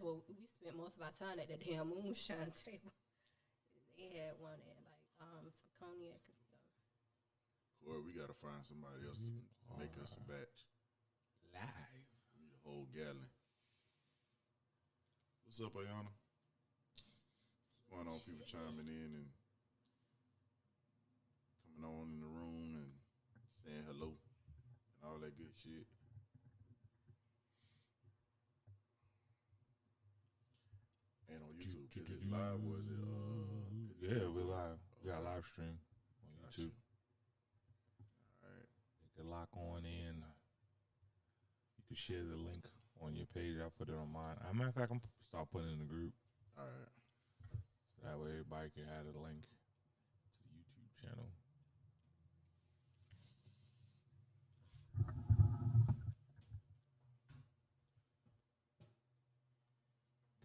what we spent most of our time at, the damn moonshine table. They had one at like some cognac and stuff. Corey, we gotta find somebody else to make us a batch. Live. We need a whole gallon. What's up, Ayana? What's going on? People chiming in and coming on in the room and saying hello and all that good shit. And on YouTube, is it live or is it? Yeah, we're live. We got a live stream on YouTube. All right. You can lock on in. You can share the link on your page. I'll put it on mine. As a matter of fact, I'm start putting it in the group. All right. So that way everybody can add a link to the YouTube channel.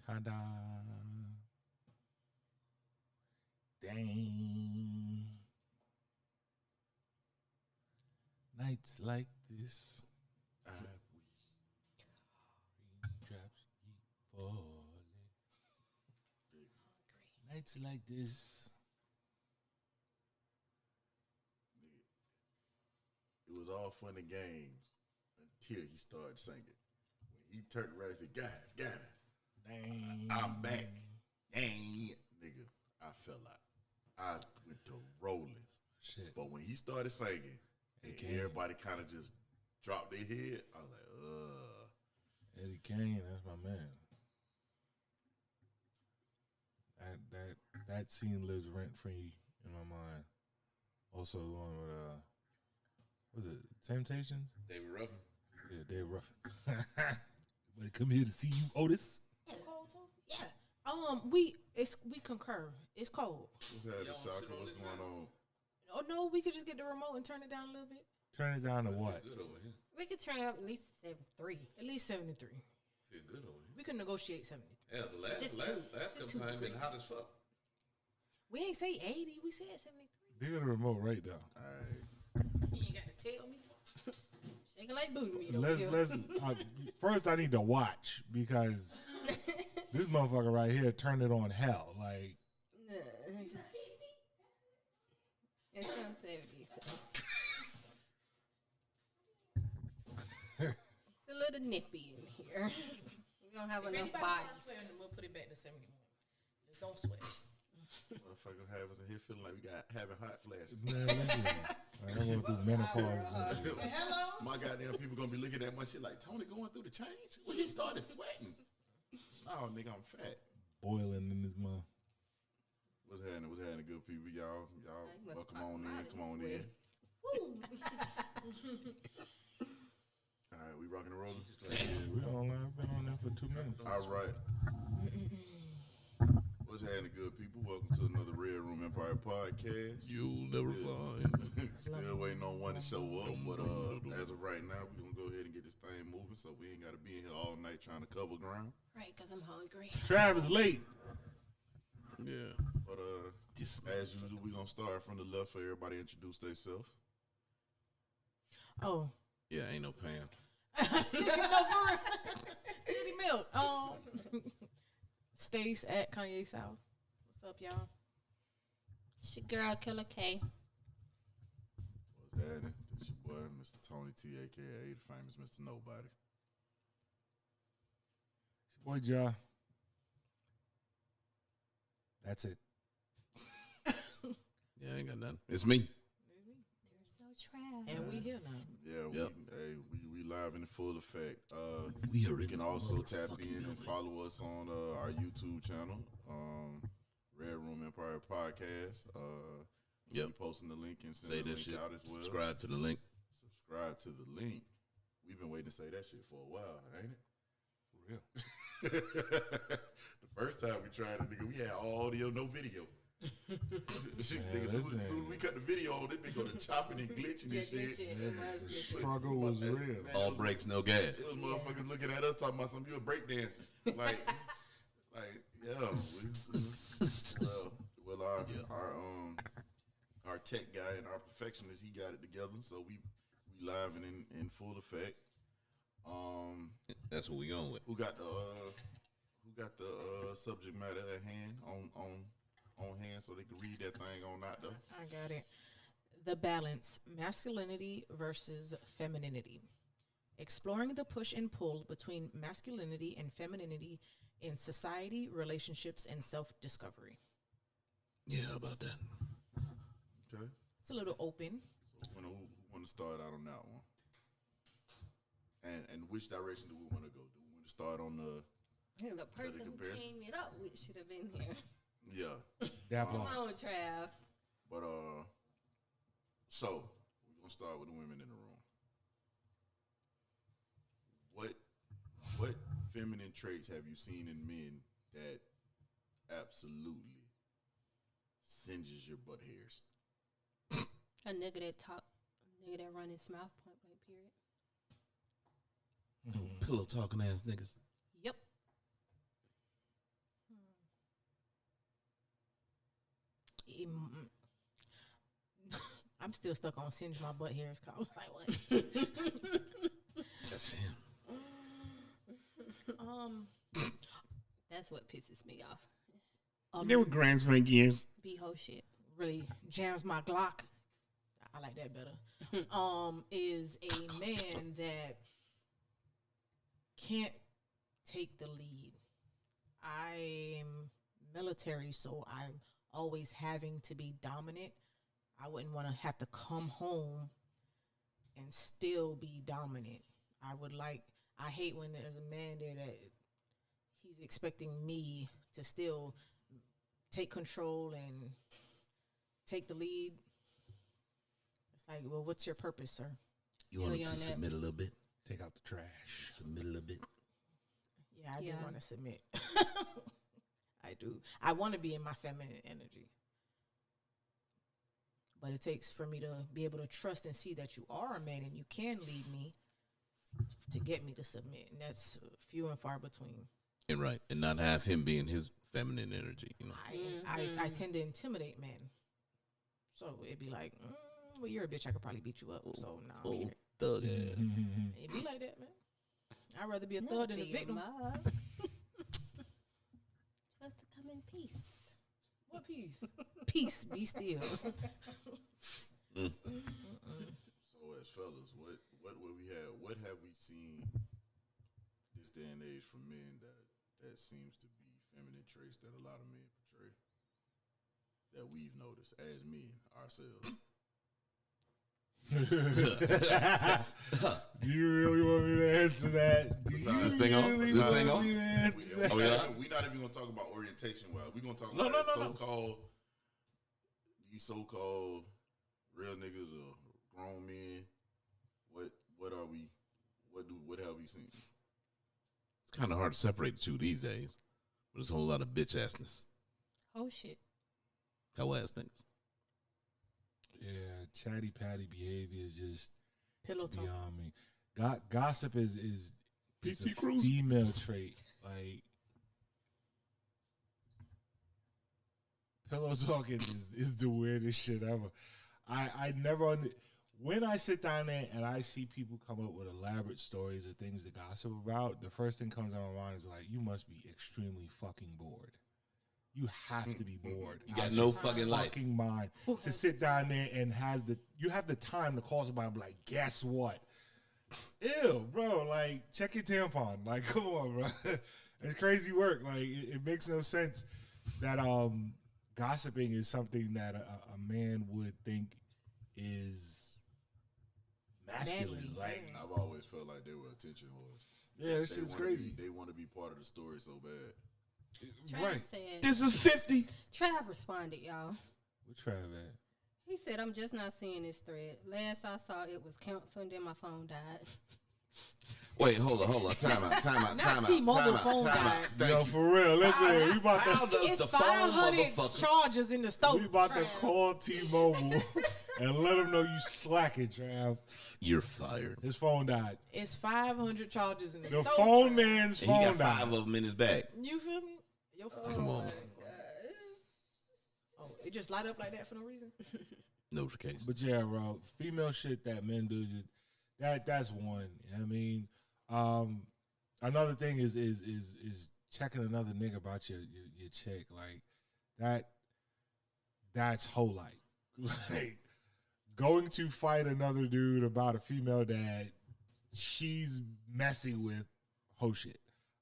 Ta-da. Dang. Nights like this. I wish. Raindrops keep falling. Nights like this. It was all fun and games until he started singing. When he turned around and said, guys, Dang. I'm back. Dang, nigga, I fell out. I went to rolling. Shit. But when he started singing, and everybody kind of just dropped their head, I was like, Eddie Kane, that's my man. That scene lives rent free in my mind. Also the one with was it Temptations? David Ruffin. Yeah, David Ruffin. Everybody come here to see you, Otis. Yeah. We concur. It's cold. what's happening, Shaka? What's going on? Oh no, we could just get the remote and turn it down a little bit. Turn it down to what? Good over here. We could turn it up at least 73. At least 73. Feel good over here. We could negotiate 73. Yeah, the last couple times been hot as fuck. We ain't say 80. We said 73. They got a remote right there. All right. You ain't got to tell me. Shaking like booty meat. Let's first I need to watch because this motherfucker right here turned it on hell. Like It's on 70. It's a little nippy in here. We don't have enough bodies. Swearing, we'll put it back to 71. Just don't sweat. Motherfucker have us in here feeling like we got having hot flashes. man, listen, I going through menopause. And shit. Hello? My goddamn people gonna be looking at my shit like, Tony going through the change? When he started sweating. Oh, nigga, I'm fat. Boiling in this month. What's happening? What's happening, good people? Y'all welcome on in. Come on in. All right, we rocking and rolling. Yeah, we on live. Been on there for 2 minutes. All right. What's happening, good people? Welcome to another Red Room Empire podcast. You'll never find. Still waiting on one to show up, but as of right now, we're gonna go ahead and get this thing moving, so we ain't gotta be in here all night trying to cover ground. Right, because I'm hungry. Travis late. Yeah, but as usual, we gonna start from the left for everybody to introduce themselves. Oh. Yeah, ain't no Pam. Titty milk. Stace at Kanye South. What's up, y'all? It's your girl, Killer K. What's happening? It's your boy, Mr. Tony T, a.k.a. the famous Mr. Nobody. It's your boy, Ja. That's it. Yeah, I ain't got nothing. It's me. There's no trash. And we here now. Yeah, Yep. we live in full effect. We are You can also tap in and follow us on our YouTube channel, Red Room Empire Podcast. We'll be posting the link and Say sending the that link shit. out as well. Subscribe to the link. Subscribe to the link. We've been waiting to say that shit for a while, ain't it? For real. The first time we tried it, nigga, we had all audio, no video. Nigga, as soon as we cut the video on, this bitch go to chopping and glitching and shit. The struggle was real. Man, All brakes, no gas. It was motherfuckers looking at us talking about something. You a breakdancer. Like, yeah. Our tech guy and our perfectionist, he got it together. So we live and in full effect. That's what we going with. Who got who got the subject matter at hand on hand so they can read that thing on out there? I got it. The balance, masculinity versus femininity. Exploring the push and pull between masculinity and femininity in society, relationships, and self-discovery. Yeah, how about that? Okay. It's a little open. So who want to start out on that one? And which direction do we want to go? Do we want to start on the person who comparison? came it up with should have been here. Yeah. That Come part. on, Trav. But so we're gonna start with the women in the room. What feminine traits have you seen in men that absolutely singes your butt hairs? A nigga that talk, a nigga that run his mouth, point blank, period. Pillow talking ass niggas. Yep. I'm still stuck on singe my butt hairs. 'Cause I was like, what? That's him. That's what pisses me off. They were grand spank years. B-ho shit. Really jams my Glock. I like that better. Is a man that can't take the lead. I'm military, so I'm always having to be dominant. I wouldn't want to have to come home and still be dominant. I hate when there's a man there that he's expecting me to still take control and take the lead. It's like, well, what's your purpose, sir? You want Feel him you to on that. submit a little bit? Take out the trash. Submit a little bit. Yeah, I do Yeah. want to submit. I do. I want to be in my feminine energy. But it takes for me to be able to trust and see that you are a man and you can lead me to get me to submit. And that's few and far between. And right. And not have him be in his feminine energy, you know. I tend to intimidate men. So it'd be like, well, you're a bitch. I could probably beat you up. So, no, I'm straight. Thug ass. It'd be like that, man. I'd rather be a thug than a victim. Supposed to come in peace. What peace? Peace, be still. So as fellas, what have we seen this day and age from men that seems to be feminine traits that a lot of men portray that we've noticed as men ourselves? Do you really want me to answer that? Do Besides- you This thing on? really Is this want thing on? me to answer that? We're not even gonna talk about orientation. We're gonna talk No, about no, no, no. so-called these so-called real niggas or grown men. What are we? What have we seen? It's kind of hard to separate the two these days. But there's a whole lot of bitch assness. Oh shit. Cow ass niggas. Yeah, chatty patty behavior is just Pillow talk. beyond me. Gossip is PT a Cruz. female trait. Like pillow talking is the weirdest shit ever. I never when I sit down there and I see people come up with elaborate stories or things to gossip about, the first thing comes to my mind is like, you must be extremely fucking bored. You have to be bored. You got out no your fucking life. fucking mind to sit down there and you have the time to call somebody and be like, guess what? Ew, bro, like, check your tampon. Like, come on, bro. It's crazy work. Like, it makes no sense that gossiping is something that a man would think is masculine. Manly, Like, yeah. I've always felt like they were attention whores. yeah, this They is wanna crazy. they want to be part of the story so bad. Trav Right. said. This is 50. Trav responded, y'all. What Trav at? He said, "I'm just not seeing this thread. Last I saw, it was canceled, then my phone died." Wait, hold on. Time out. Not T-Mobile phone died. Thank Yo, you. for real. Listen, we about How to does It's the phone 500 motherfucker? charges in the store. we about to Trav. call T-Mobile and let them know you slacking, Trav. You're fired. His phone died. It's 500 charges in the The store. phone Trav. man's And he phone got 5 died. of them in his bag. You feel me? Your phone. Come on. Oh, it just light up like that for no reason. Notification. But yeah, bro, female shit that men do, just that's one. I mean, another thing is checking another nigga about your chick, like that's whole life. Like going to fight another dude about a female that she's messing with, whole shit.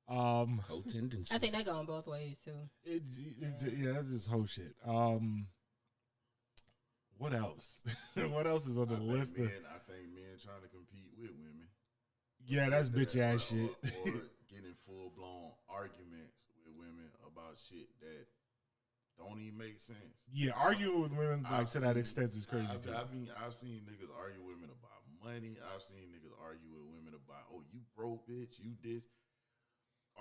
Whole tendencies. I think that going both ways too. Yeah, that's just whole shit. What else? What else is on the list? I think men trying to compete with women. Yeah, that's bitch ass shit. Or getting full blown arguments with women about shit that don't even make sense. Yeah, arguing with women like to that extent is crazy too. I've seen niggas argue with women about money. I've seen niggas argue with women about, oh, you broke, bitch, you this.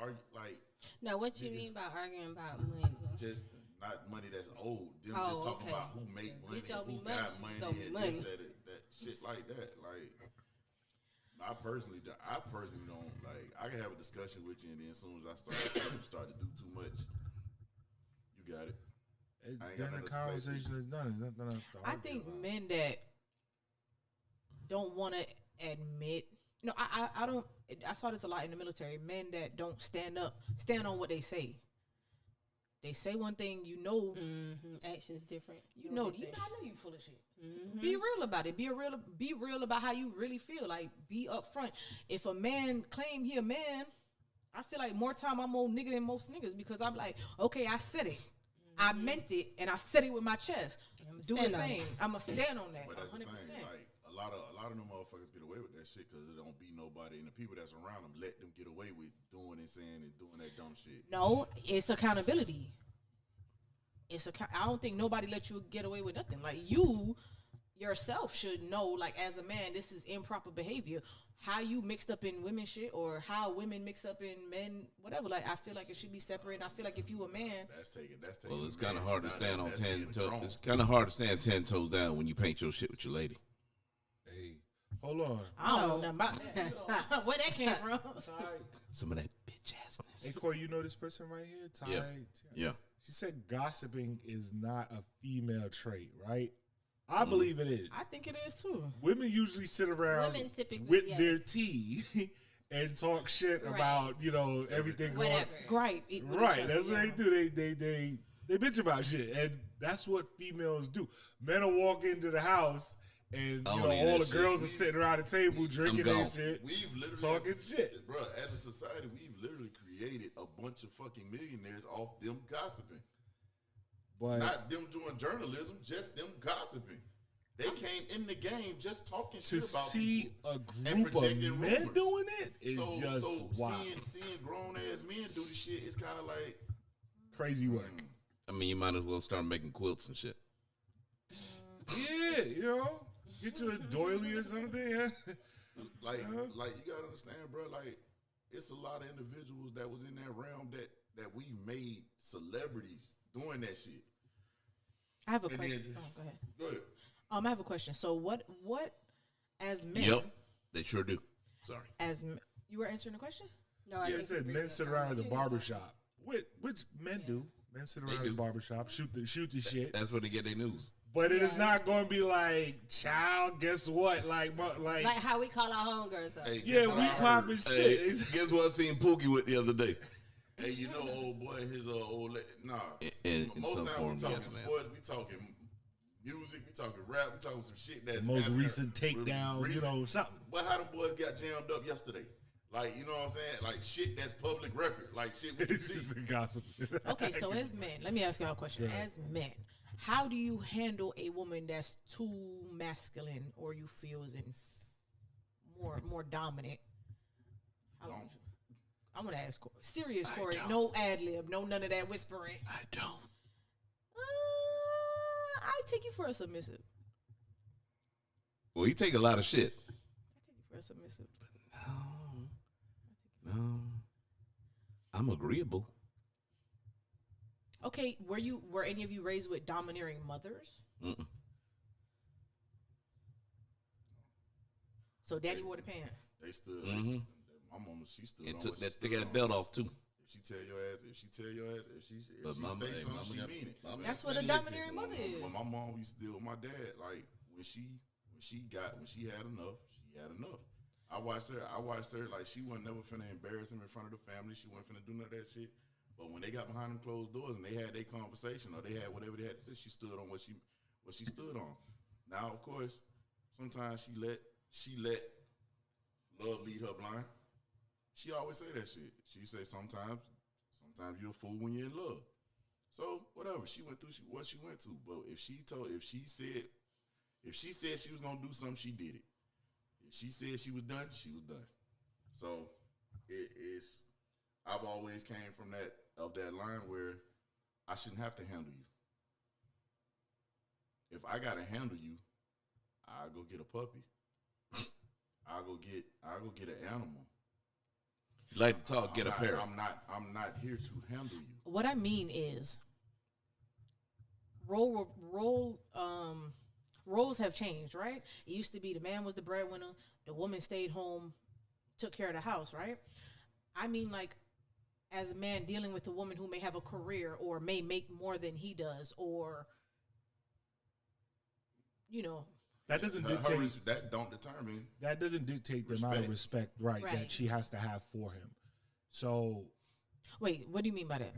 Argue like. Now, what you mean by arguing about money? Just not money that's old. Them just talking about who make money, who got money, and that shit like that. Like, I personally don't like. I can have a discussion with you, and then as soon as I start to do too much, you got it. Then the conversation is done. There's nothing else to I argue think about. men that don't want to admit. No, I don't. I saw this a lot in the military. Men that don't stand on what they say. They say one thing, Action's different. I know you full of shit. Be real about it. Be real about how you really feel. Like, be upfront. If a man claim he a man, I feel like more time I'm more nigga than most niggas because I'm like, okay, I said it. I meant it, and I said it with my chest. Do the same. I'ma stand on that. But that's 100%. the thing. Like, a lot of them motherfuckers get away with that shit because it don't be nobody, and the people that's around them let them get away with doing and saying and doing that dumb shit. No, it's accountability. I don't think nobody let you get away with nothing. Like, you yourself should know, like, as a man, this is improper behavior. How you mixed up in women shit or how women mix up in men, whatever. Like, I feel like it should be separate. And I feel like if you a man, That's taking. Well, it's kind of hard to stand on that's 10 being toes. grown. It's kind of hard to stand 10 toes down when you paint your shit with your lady. Hey, hold on. I don't know nothing about that. Where that came from? Some of that bitch assness. Hey, Corey, you know this person right here? Ty. Yeah. She said gossiping is not a female trait, right? I believe it is. I think it is too. Women usually sit around Women typically, with yes. their tea and talk shit Right. about, everything going Whatever. Right. Right, that's what they do. They bitch about shit, and that's what females do. Men will walk into the house, and I don't all need the that girls shit. are sitting around the table drinking gone. and shit, We've literally talking shit. bro. As a society, we've literally created a bunch of fucking millionaires off them gossiping. But Not them doing journalism, just them gossiping. They came in the game just talking to shit about see people a and group of projecting men rumors. doing it is so just wild, seeing grown ass men do the shit is kind of like crazy work. I mean, you might as well start making quilts and shit. Yeah, get you a doily or something. Yeah. like you gotta understand, bro. Like, it's a lot of individuals that was in that realm that we made celebrities doing that shit. I have a And question. then- Go ahead. Go ahead. I have a question. So what as men? Yep, they sure do. Sorry. You were answering the question? No, I Yeah, it think said you men sit around at the barbershop. Which men do. Men sit around at the do. barbershop, shoot the shit. That's where they get their news. But it is not going to be like, child, guess what? Like like how we call our homegirls up. Hey, yeah, guess what we I heard? popping shit. Hey, guess what I seen Pookie with the other day? Hey, you know, old boy, his old nah. In Most some time form, we talking yes, ma'am. sports, we talking music, we talking rap, we talking some shit that's Most happening recent takedown, recent. something. But how them boys got jammed up yesterday? Like, you know what I'm saying? Like, shit that's public record. Like, shit we can It's just see. a gossip. Okay, so as men, let me ask y'all a question. Go ahead. As men, how do you handle a woman that's too masculine or you feel is more dominant? Don't. I'm gonna ask Corey. Serious Corey, no ad lib, no none of that whispering. I don't. I take you for a submissive. Well, you take a lot of shit. I take you for a submissive. No. I'm agreeable. Okay, were any of you raised with domineering mothers? Mm-mm. So daddy wore the pants. They stood. Mhm. My mama, she stood And on took what she that stood thick ass on. belt off too. If she tell your ass, if she say Hey, something, mama she got- mean it. mama That's got what a plenty of domineering shit. mother is. When my mom used to deal with my dad, like when she had enough, she had enough. I watched her like she wasn't never finna embarrass him in front of the family. She wasn't finna do none of that shit. But when they got behind them closed doors and they had their conversation or they had whatever they had to say, she stood on what she stood on. Now, of course, sometimes she let love lead her blind. She always say that shit. She say sometimes you're a fool when you're in love. So whatever, she went through what she went through. But if she said she was gonna do something, she did it. If she said she was done, she was done. So it's I've always came from that line where I shouldn't have to handle you. If I gotta handle you, I'll go get a puppy. I'll go get an animal. You like to talk, get a parrot. I'm not here to handle you. What I mean is, roles have changed, right? It used to be the man was the breadwinner, the woman stayed home, took care of the house, right? I mean, like, as a man dealing with a woman who may have a career or may make more than he does, or, you know. That doesn't dictate. That don't determine. That doesn't dictate the amount of respect, right, that she has to have for him. So, wait, what do you mean by that?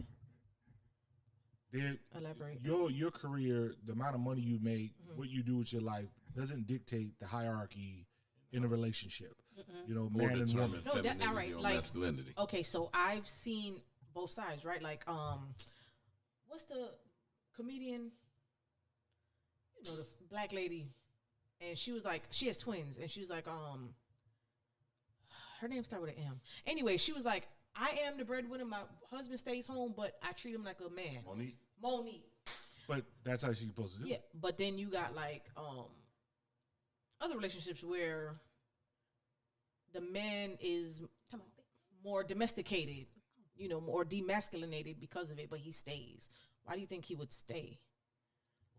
Elaborate. Your career, the amount of money you make, what you do with your life, doesn't dictate the hierarchy in a relationship. You know, Or man and woman. No, that, all right, like masculinity. Okay, so I've seen both sides, right? Like, what's the comedian? You know, the black lady. And she was like, she has twins, and she was like, her name started with an M. Anyway, she was like, I am the breadwinner. My husband stays home, but I treat him like a man. Monique. But that's how she's supposed to do it. Yeah, but then you got like other relationships where the man is more domesticated, you know, more demasculinated because of it, but he stays. Why do you think he would stay?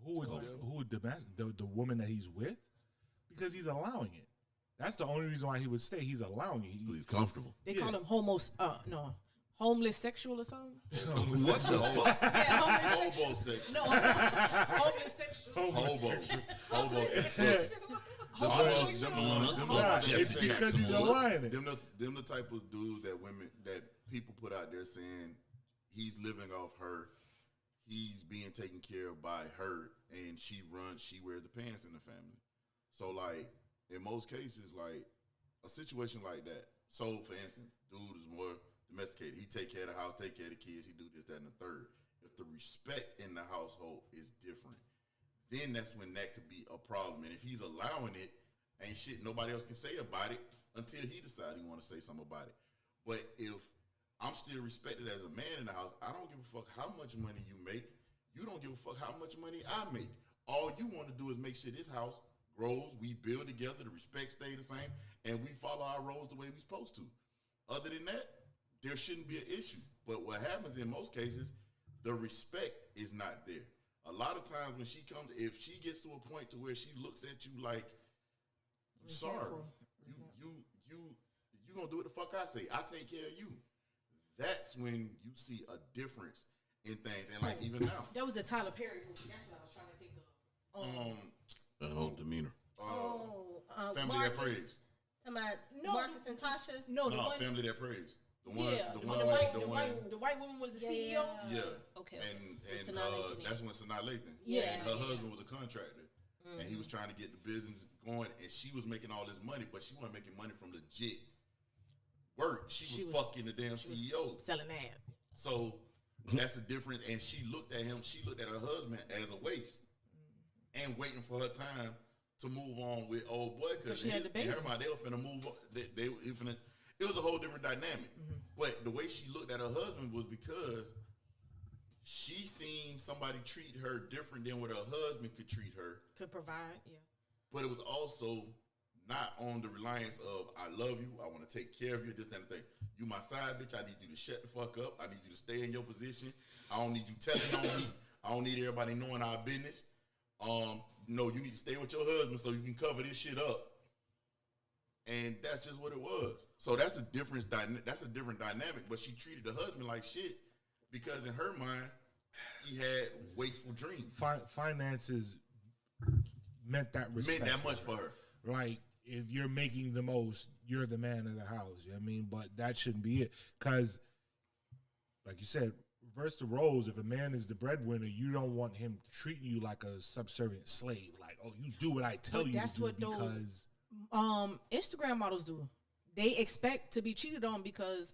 Who would the woman that he's with? Because he's allowing it. That's the only reason why he would stay. He's allowing it. He's comfortable. They call him homeless sexual or something. What the fuck? Yeah, Homosexual. No, homeless sexual. It's because he's allowing it. Them the type of dudes that people put out there saying he's living off her. He's being taken care of by her, and she wears the pants in the family. So, like, in most cases, like, a situation like that. So, for instance, dude is more domesticated. He take care of the house, take care of the kids. He do this, that, and the third. If the respect in the household is different, then that's when that could be a problem. And if he's allowing it, ain't shit nobody else can say about it until he decides he want to say something about it. But if I'm still respected as a man in the house, I don't give a fuck how much money you make. You don't give a fuck how much money I make. All you want to do is make sure this house grows, we build together, the respect stay the same, and we follow our roles the way we're supposed to. Other than that, there shouldn't be an issue. But what happens in most cases, the respect is not there. A lot of times when she comes, if she gets to a point to where she looks at you like, sorry, you gonna do what the fuck I say. I take care of you. That's when you see a difference in things. And like even now. That was the Tyler Perry movie. That's what I was trying to think of. That whole demeanor. Family That Prays. Marcus and Tasha. No, Family That Prays. The white woman was the CEO. Yeah. Okay. And that's when Sanaa Lathan. Yeah. And her husband was a contractor. Mm-hmm. And he was trying to get the business going, and she was making all this money, but she wasn't making money from legit work. She was fucking the damn CEO. Selling ads. So that's a difference. And she looked at him, she looked at her husband as a waste. And waiting for her time to move on with old boy, because she had the baby. In her mind, they were finna move on. It was a whole different dynamic. Mm-hmm. But the way she looked at her husband was because she seen somebody treat her different than what her husband could treat her. Could provide, yeah. But it was also not on the reliance of, I love you, I want to take care of you, this, that, and the thing. You my side bitch, I need you to shut the fuck up. I need you to stay in your position. I don't need you telling on me. I don't need everybody knowing our business. No, you need to stay with your husband so you can cover this shit up. And that's just what it was. So that's a different dynamic. But she treated the husband like shit because in her mind, he had wasteful dreams. Finances meant that respect. Meant that much for her. Like if you're making the most, you're the man of the house. You know what I mean? But that shouldn't be it. Because, like you said, reverse the roles. If a man is the breadwinner, you don't want him treating you like a subservient slave. Like, oh, you do what I tell you that's to do what because... those Instagram models do. They expect to be cheated on because...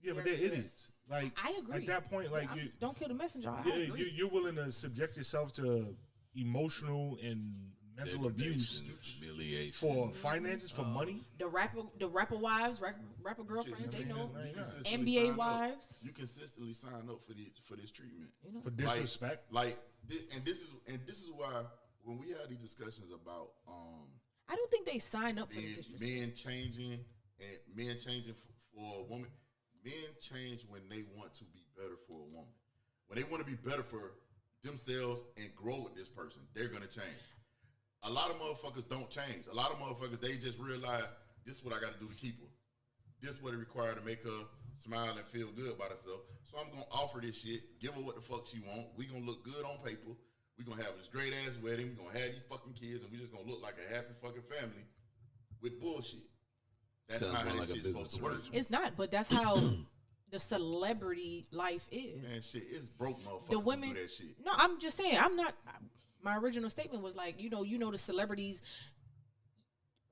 Yeah, but they're idiots. Like, I agree. At that point, like, you don't kill the messenger. I yeah, agree. you're willing to subject yourself to emotional and mental abuse humiliation for finances, for money. The rapper wives, rapper girlfriends, they know. NBA NBA wives. You consistently sign up for this treatment. For disrespect. And this is why when we have these discussions about I don't think they sign up for the disrespect. Men changing for a woman. Men change when they want to be better for a woman. When they want to be better for themselves and grow with this person, they're going to change. A lot of motherfuckers don't change. A lot of motherfuckers, they just realize this is what I got to do to keep her. This is what it requires to make her smile and feel good about herself. So I'm going to offer this shit, give her what the fuck she want. We going to look good on paper. We going to have this great-ass wedding. We going to have these fucking kids, and we just going to look like a happy fucking family with bullshit. That's not how that shit's supposed to work. It's not, but that's how the celebrity life is. Man, shit, it's broke motherfuckers The women who do that shit. No, I'm just saying. I'm not. My original statement was like, you know, the celebrities.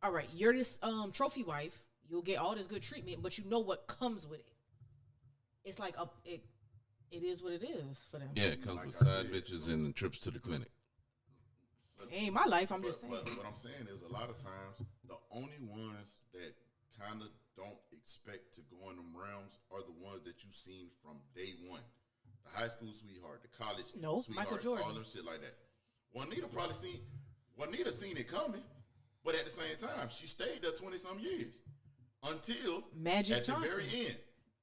All right, you're this trophy wife. You'll get all this good treatment, but you know what comes with it. It's like it is what it is for them. Yeah, it comes with side bitches and trips to the clinic. It ain't my life. I'm just saying. But what I'm saying is, a lot of times, the only ones that kind of don't expect to go in them realms are the ones that you seen from day one. The high school sweetheart, the college Michael sweethearts, Jordan. all them shit like that. Juanita seen it coming, but at the same time, she stayed there 20-some years until Magic at Johnson. the very end.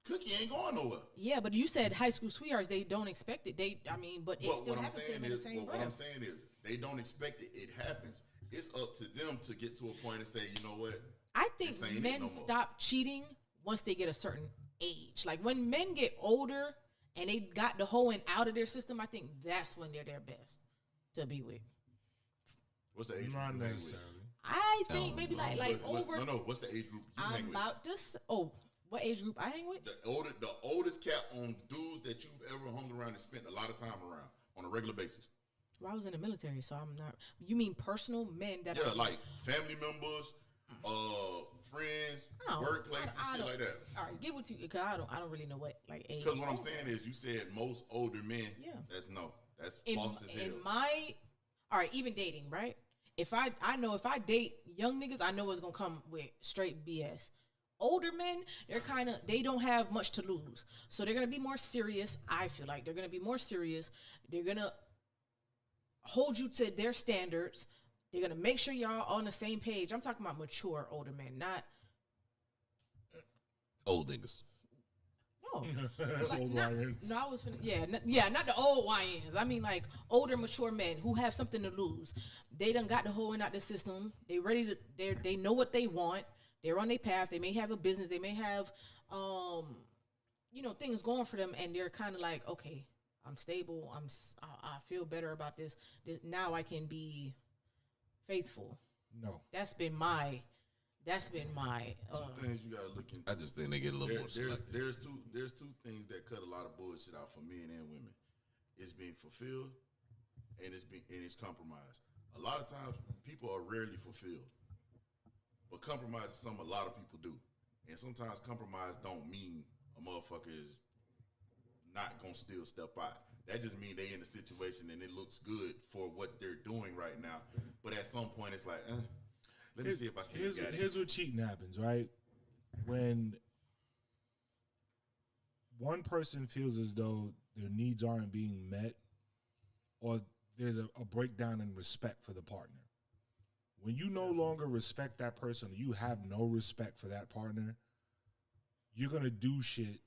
Cookie ain't going nowhere. Yeah, but you said high school sweethearts, they don't expect it. But it still happens to them in the same what I'm saying is, they don't expect it. It happens. It's up to them to get to a point and say, you know what? I think This ain't it men no more. stop cheating once they get a certain age. Like when men get older and they got the hoeing out of their system, I think that's when they're their best to be with. What's the age group Not you hang with? necessarily. I think maybe like over. No. What's the age group you hang I'm with? about this. Oh, what age group I hang with? The oldest cap on dudes that you've ever hung around and spent a lot of time around on a regular basis. Well, I was in the military, so I'm not. You mean personal men that? Yeah, like family members, friends, workplaces, shit like that. All right, get what you because I don't really know what like age. Because what I'm saying is, you said most older men. Yeah. That's false as hell. In my, all right, even dating, right? If I know if I date young niggas, I know it's gonna come with straight BS. Older men, they don't have much to lose, so they're gonna be more serious. I feel like they're gonna be more serious. They're gonna hold you to their standards. They're gonna make sure y'all on the same page. I'm talking about mature older men, not Old niggas. no. Old YNs. No, I was not the old YNs. I mean like older mature men who have something to lose. They done got the whole out the system. They ready to. They know what they want. They're on their path. They may have a business. They may have, things going for them, and they're kind of like, okay, I'm stable. I feel better about this. Now I can be faithful. No. That's been my. Two things you gotta look into. I just think they get a little more selective. There's two things that cut a lot of bullshit out for men and women. It's being fulfilled, and it's compromised. A lot of times, people are rarely fulfilled. But compromise is something a lot of people do. And sometimes compromise don't mean a motherfucker is not going to still step out. That just means they in a situation and it looks good for what they're doing right now. But at some point, it's like, let me see if I still got it. Here's what cheating happens, right? When one person feels as though their needs aren't being met or there's a breakdown in respect for the partner. When you no longer respect that person, or you have no respect for that partner, you're going to do shit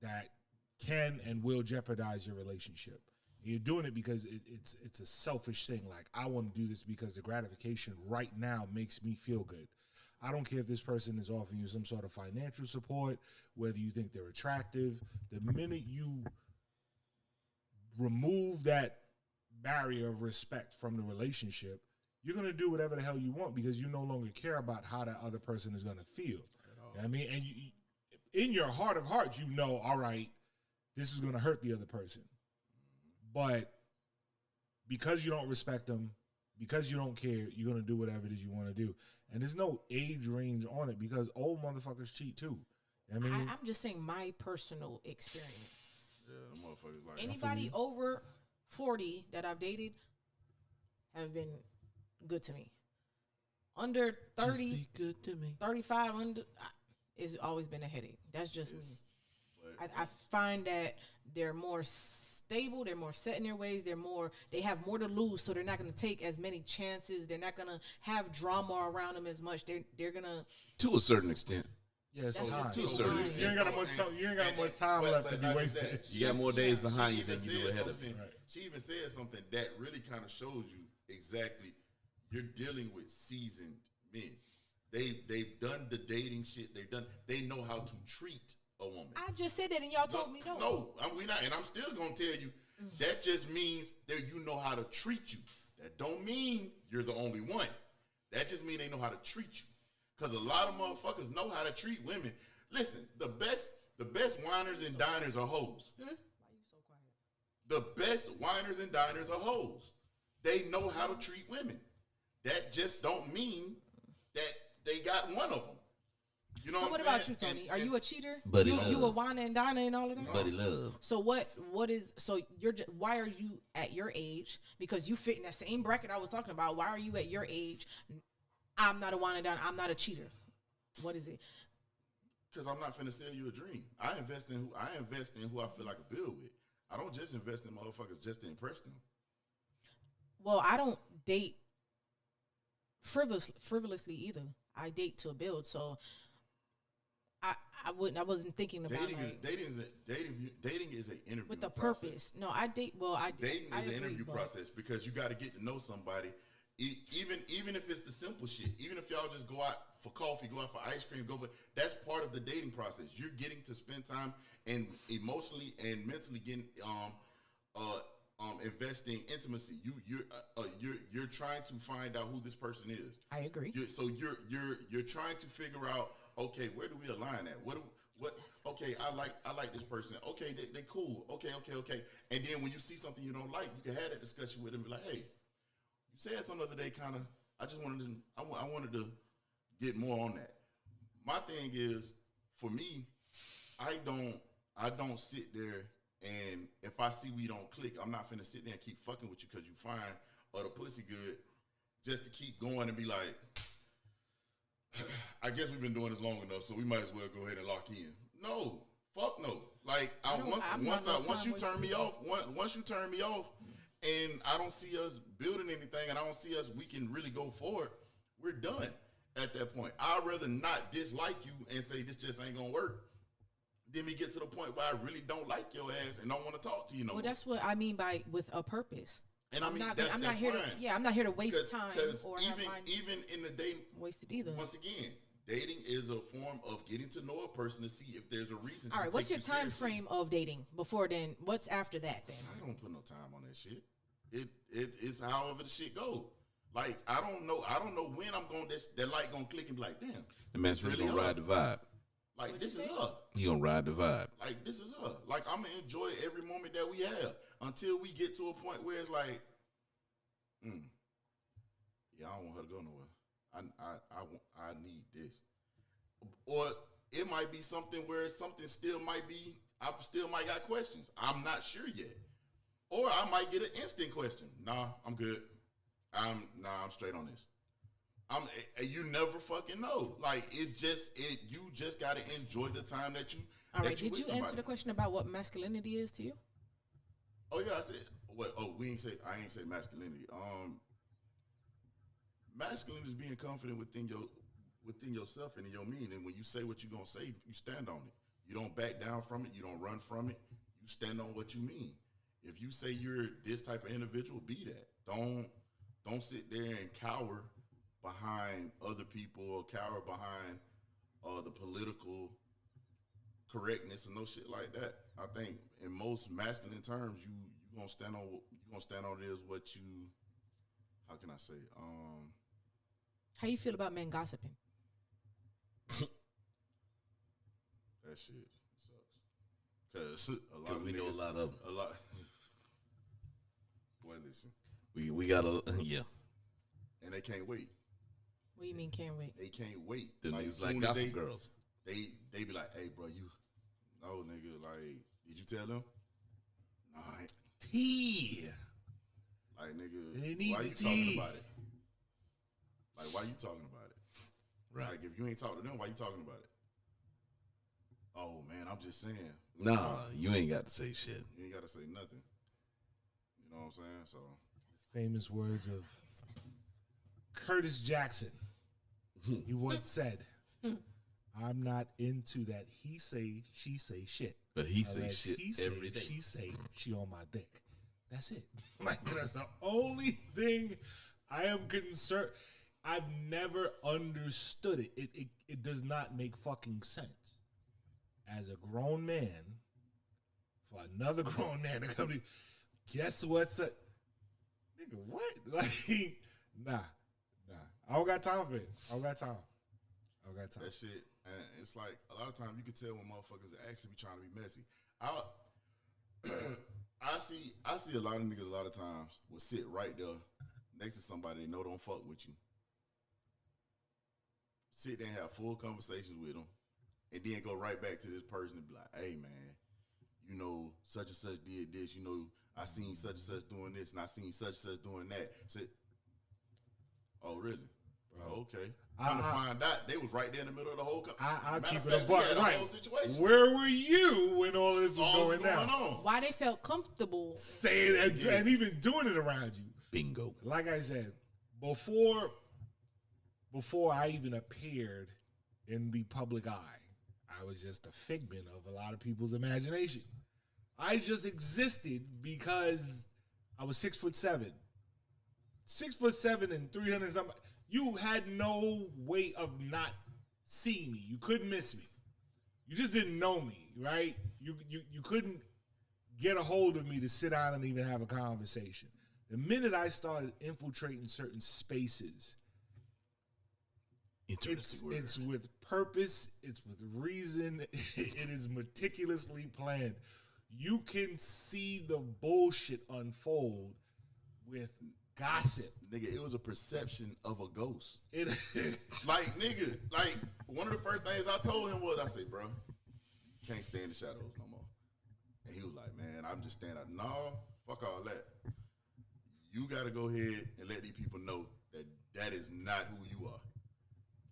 that can and will jeopardize your relationship. And you're doing it because it's a selfish thing. Like, I want to do this because the gratification right now makes me feel good. I don't care if this person is offering you some sort of financial support, whether you think they're attractive. The minute you remove that barrier of respect from the relationship, you're gonna do whatever the hell you want because you no longer care about how that other person is gonna feel. You know what I mean, and you, in your heart of hearts, you know, all right, this is gonna hurt the other person, but because you don't respect them, because you don't care, you're gonna do whatever it is you want to do, and there's no age range on it because old motherfuckers cheat too. I mean, I'm just saying my personal experience. Yeah, the motherfuckers like Anybody over 40 that I've dated have been good to me. Under 30, Just be good to me. 35, it's always been a headache. That's just me. I find that they're more stable, they're more set in their ways, they have more to lose, so they're not going to take as many chances. They're not going to have drama around them as much. They're going to, To a certain extent. yeah, it's That's time. just to a certain You ain't got much time. You ain't got much time left to be not wasted. that, You got more days behind you even than you do said ahead of something- you. She even said something that really kind of shows you exactly you're dealing with seasoned men. They've done the dating shit. They know how to treat a woman. I just said that and y'all told me no. No, we not, and I'm still gonna tell you that just means that you know how to treat you. That don't mean you're the only one. That just mean they know how to treat you. Cause a lot of motherfuckers know how to treat women. Listen, the best whiners and diners are hoes. Why you so quiet? The best whiners and diners are hoes. They know how to treat women. That just don't mean that they got one of them. You know So what what I'm about saying? you, Tony? And Are you a it's- cheater? Buddy you love. a whiner and diner and all of that? Buddy love. So why are you at your age? Because you fit in that same bracket I was talking about. Why are you at your age? I'm not a whiner and diner. I'm not a cheater. What is it? Because I'm not finna sell you a dream. I invest in who I feel like I build with. I don't just invest in motherfuckers just to impress them. Well, I don't date frivolously either. I date to build. So I wasn't thinking about Dating is an interview with a process. purpose. No, I date. Well, I Dating I is an agree, interview but process because you got to get to know somebody. Even if it's the simple shit, even if y'all just go out for coffee, go out for ice cream, that's part of the dating process. You're getting to spend time and emotionally and mentally getting investing intimacy. You're trying to find out who this person is. I agree. You're trying to figure out, okay, where do we align at? What okay, I like this person. Okay, they cool. Okay. And then when you see something you don't like, you can have that discussion with them and be like, hey, you said something the other day kind of, I wanted to get more on that. My thing is, for me, I don't sit there and if I see we don't click, I'm not finna sit there and keep fucking with you because you fine or the pussy good just to keep going and be like, I guess we've been doing this long enough, so we might as well go ahead and lock in. No, fuck no. Like once you turn me off, and I don't see us building anything, and I don't see us we can really go forward, we're done at that point. I'd rather not dislike you and say this just ain't gonna work. Then we get to the point where I really don't like your ass and don't want to talk to you no more. Well, that's what I mean by with a purpose. And I'm not here fine. I'm not here to waste time or have mine even in the dating wasted either. Once again, dating is a form of getting to know a person to see if there's a reason. All right, what's your time seriously. frame of dating before then? What's after that then? I don't put no time on that shit. It is however the shit go. Like I don't know when I'm going that light gonna click and be like, damn. The man's really gonna ride the vibe. Like What'd this you is say? her. He gonna ride the vibe. Like this is her. Like I'm gonna enjoy every moment that we have until we get to a point where it's like, yeah, I don't want her to go nowhere. I need this. Or it might be something where something still might be. I still might got questions. I'm not sure yet. Or I might get an instant question. Nah, I'm good. I'm straight on this. You never fucking know. Like it's just you just gotta enjoy the time that you. All right, that did with you somebody. answer the question about what masculinity is to you? Oh yeah, I said what? Oh, I ain't say masculinity. Masculinity is being confident within yourself and in your meaning. And when you say what you're gonna say, you stand on it. You don't back down from it. You don't run from it. You stand on what you mean. If you say you're this type of individual, be that. Don't sit there and cower behind other people or cower behind the political correctness and no shit like that. I think in most masculine terms, you gonna stand on it is what you how can I say? How you feel about men gossiping? That shit sucks. Cause a lot of we know niggas, a lot of them. a lot. Boy, listen, We got a yeah. and they can't wait. What do you mean can't wait? They can't wait. The Like, niggas like soon as gossip girls. They be like, hey, bro, you, no, nigga, like, did you tell them? Nah, Tea. like, nigga, They need why the you tea. talking about it? Like, why you talking about it? Right. Like, if you ain't talking to them, why you talking about it? Oh, man, I'm just saying. Nah, you ain't got to say shit. You ain't got to say nothing. You know what I'm saying? So, Famous words of Curtis Jackson. He once said, I'm not into that he say, she say shit. But he say Unless shit he say, every day. she say, she on my dick. That's it. Like, that's the only thing I am concerned. I've never understood it. It does not make fucking sense. As a grown man, for another grown man to come to you, guess what's up? Nigga, what? Like, nah. I don't got time for it. I don't got time. that shit, and it's like, a lot of times you can tell when motherfuckers are actually be trying to be messy. I see a lot of niggas a lot of times will sit right there next to somebody they know don't fuck with you. Sit there and have full conversations with them, and then go right back to this person and be like, hey, man, you know, such and such did this. You know, I seen such and such doing this, and I seen such and such doing that. Say, oh, really? Oh, okay. Come to find out, they was right there in the middle of the whole. I'll Matter keep of it a fact, we buck. had a Right. whole situation. Where were you when all this was All going down? on? Why they felt comfortable? Saying and even doing it around you. Bingo. Like I said, before I even appeared in the public eye, I was just a figment of a lot of people's imagination. I just existed because I was 6'7". 6'7" and 300 something. You had no way of not seeing me. You couldn't miss me. You just didn't know me, right? You couldn't get a hold of me to sit down and even have a conversation. The minute I started infiltrating certain spaces, it's with purpose, it's with reason, it is meticulously planned. You can see the bullshit unfold with gossip. Nigga, it was a perception of a ghost. It Like, nigga, like, one of the first things I told him was, I said, bro, can't stay in the shadows no more. And he was like, man, I'm just standing out. No, fuck all that. You got to go ahead and let these people know that that is not who you are.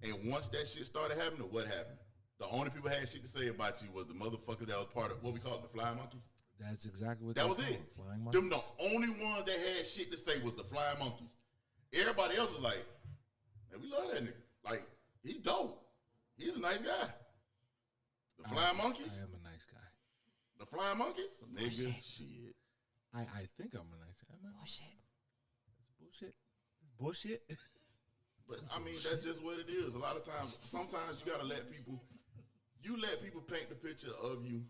And once that shit started happening, what happened? The only people had shit to say about you was the motherfucker that was part of what we call it, the flying monkeys. That's exactly what That was call it. Flying monkey. Them the only ones that had shit to say was the flying monkeys. Everybody else was like, man, we love that nigga. Like, he dope. He's a nice guy. The flying monkeys? I am a nice guy. The flying monkeys? Nigga, shit. I think I'm a nice guy. Am I? Bullshit. It's bullshit. It's bullshit. But, I mean, that's just what it is. A lot of times, sometimes you got to let people paint the picture of you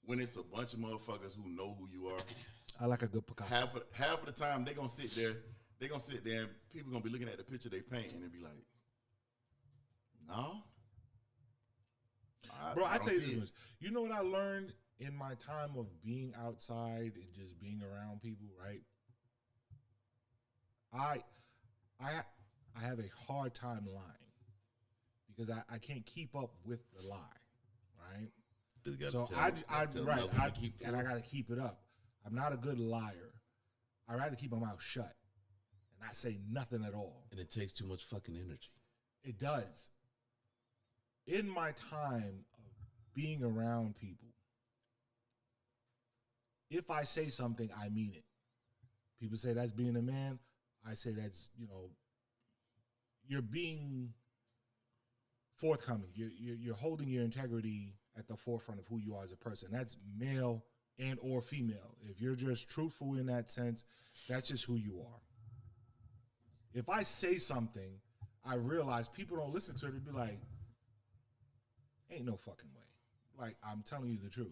when it's a bunch of motherfuckers who know who you are. I like a good Picasso. Half of the time, they going to sit there and people going to be looking at the picture they paint and they be like, no. Bro, I don't tell you see this it. much. You know what I learned in my time of being outside and just being around people, right? I have a hard time lying because I can't keep up with the lie, right? So I gotta keep it up. I'm not a good liar. I'd rather keep my mouth shut and not say nothing at all. And it takes too much fucking energy. It does. In my time of being around people, if I say something, I mean it. People say that's being a man. I say that's, you're being forthcoming. You're holding your integrity at the forefront of who you are as a person. That's male and or female. If you're just truthful in that sense, that's just who you are. If I say something, I realize people don't listen to it. They'd be like, ain't no fucking way. Like, I'm telling you the truth.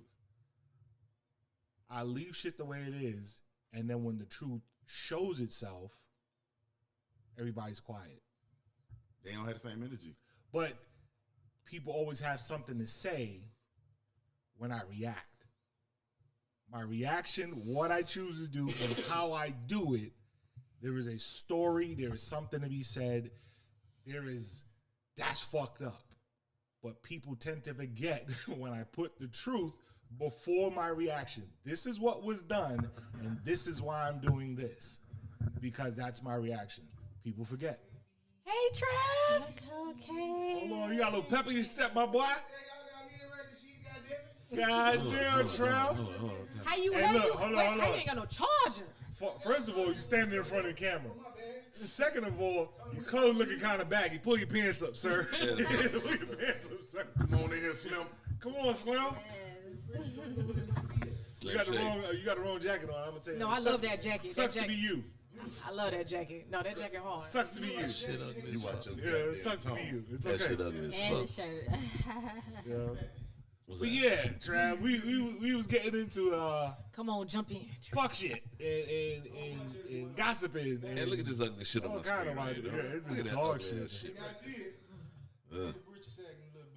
I leave shit the way it is, and then when the truth shows itself, everybody's quiet. They don't have the same energy. But people always have something to say when I react. My reaction, what I choose to do, and how I do it, there is a story, there is something to be said, that's fucked up. But people tend to forget when I put the truth before my reaction. This is what was done, and this is why I'm doing this. Because that's my reaction. People forget. Hey, Trav. Okay. Hold on, you got a little pep in your step, my boy? Goddamn, Trav. How you? Hey, How look, you? hold on, Wait, hold how on. you ain't got no charger? First of all, you standing in front of the camera. Second of all, your clothes looking kind of baggy. Pull your pants up, sir. Pull your pants up, sir. Come on in here, Slim. Come on, Slim. You got the wrong jacket on. I'm gonna tell you. No, It I love that jacket. Sucks That to be jacket. you. I love that jacket. No, that jacket hard. Sucks to be you. Shit ugly. You watch your Yeah, goddamn it sucks to tongue. be you. It's That shit okay. ugly as And the fuck. shirt. Yeah. What's But that? yeah, Trav, we was getting into Come on, jump in. fuck shit and gossiping. Hey, look at this ugly shit on All my kind screen. of Right like, there. yeah, it's Look at just that dog ugly ass shit.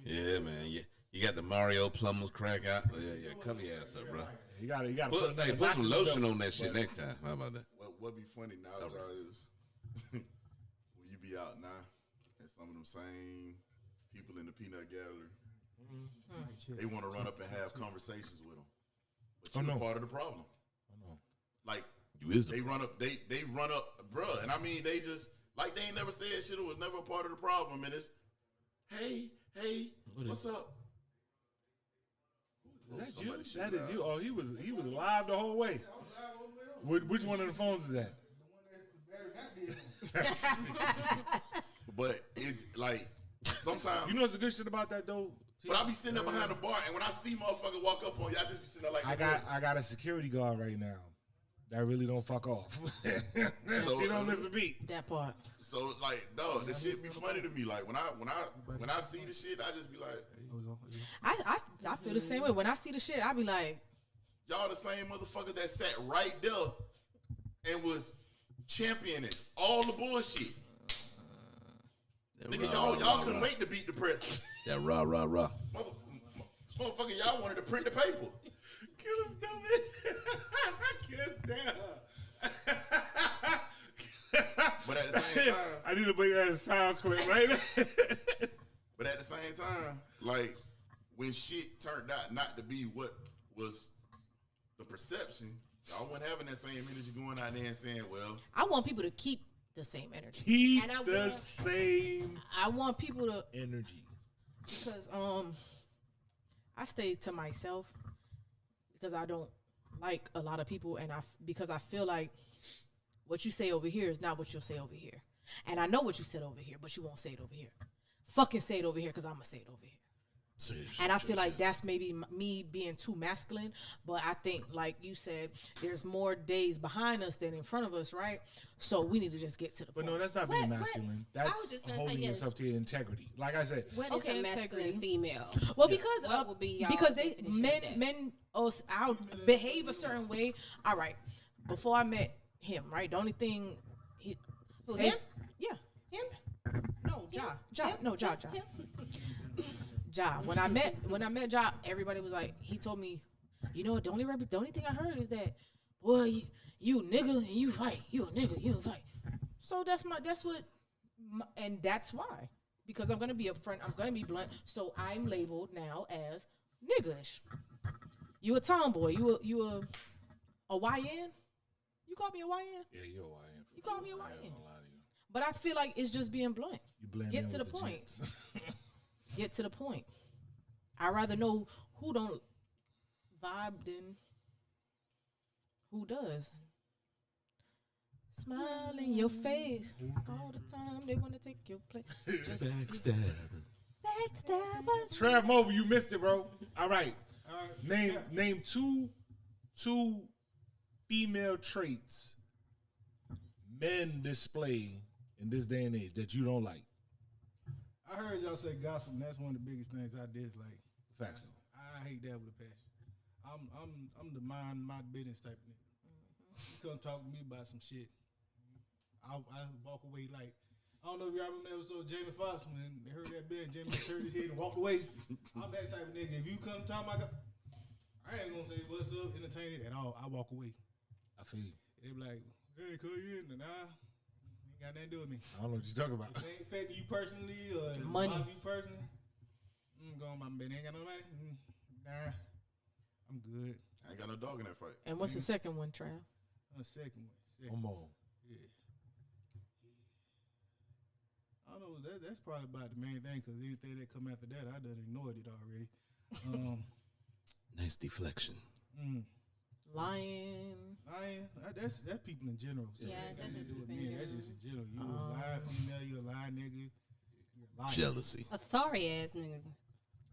Yeah, man. Yeah, you got the Mario Plumbers crack out. Yeah, cover your ass up, bro. You gotta Put another some boxing lotion belt. on that shit next time. How about that? What be funny now is when you be out now and some of them same people in the peanut gallery, they want to run up and have conversations with them. But you're part of the problem. Like You is they the run up, they run up, bruh. And I mean, they just like they ain't never said shit. It was never a part of the problem. And it's, hey, what's up? Is that Somebody you? shit That is loud. you. Oh, he was live the whole way. Which one of the phones is that? But it's like sometimes. You know what's the good shit about that though? But I be sitting there behind the bar, and when I see motherfuckers walk up on you, I just be sitting there like, I got a security guard right now that really don't fuck off. She don't miss a beat. That part. So like, dog, this shit be funny to me. Like when I see the shit, I just be like, I feel the same way. When I see the shit, I be like, y'all the same motherfuckers that sat right there and was championing all the bullshit. Nigga, y'all couldn't wait to beat the president. That rah. Motherfucker, y'all wanted to print the paper. Kill us, dummy. I can't stand her. But at the same time, I need to make that a sound clip right now. but at the same time, like when shit turned out not to be what was the perception, y'all wasn't having that same energy going out there and saying, well, I want people to keep the same energy. Keep And I the want- same I want people to, energy. because I stay to myself because I don't like a lot of people, and because I feel like what you say over here is not what you'll say over here, and I know what you said over here, but you won't say it over here. Fucking say it over here because I'm gonna say it over here. And I feel like that's maybe me being too masculine, but I think, like you said, there's more days behind us than in front of us, right? So we need to just get to the But point. no, that's not being masculine. I was That's just gonna say, holding yes. yourself to your integrity. Like I said, What is Okay, a masculine integrity. female? Well, because What would be y'all's because they definition of that? men us out behave a certain way. All right, before I met him, right? The only thing he Who, stays- him? yeah, Him? no, Ja, Him? no, Ja. Him? Ja. When I met Ja, everybody was like, he told me, you know what? The only thing I heard is that, boy, you nigga and you fight, you a nigga, you fight. So that's why, because I'm gonna be upfront, I'm gonna be blunt. So I'm labeled now as niggish. You a tomboy, you a YN. You call me a YN, yeah, you're a YN. You call me a I YN. ain't gonna lie to you. but I feel like it's just being blunt. You blend Get in to with the point. gents. Get to the point. I'd rather know who don't vibe than who does. Smile in your face all the time. They want to take your place. Just backstabbers. Trav Mobile, you missed it, bro. All right. Name two female traits men display in this day and age that you don't like. I heard y'all say gossip, and that's one of the biggest things I dislike. Facts. I hate that with a passion. I'm the mind my business type of nigga. You come talk to me about some shit, I walk away like. I don't know if y'all remember the episode of Jamie Foxx when they heard that bell, Jamie turned his head and walked away. I'm that type of nigga. If you come time I ain't gonna say what's up, entertain it at all. I walk away. I feel you. They be like, hey, call you in, nah, ain't got nothing to do with me. I don't know what you're talking about. If it ain't affecting you personally or Money. you personally, go on my bed. Ain't got no money. Nah, I'm good. I ain't got no dog in that fight. And what's the second one, Trav? The second one. One more. Yeah. I don't know. That's probably about the main thing because anything that come after that, I done ignored it already. Nice deflection. Lying. That's people in general. So Yeah, that that's got just nothing to do with in men. That's general. just in general. You a lying female, you a lying nigga. You a liar. Jealousy. A sorry ass nigga.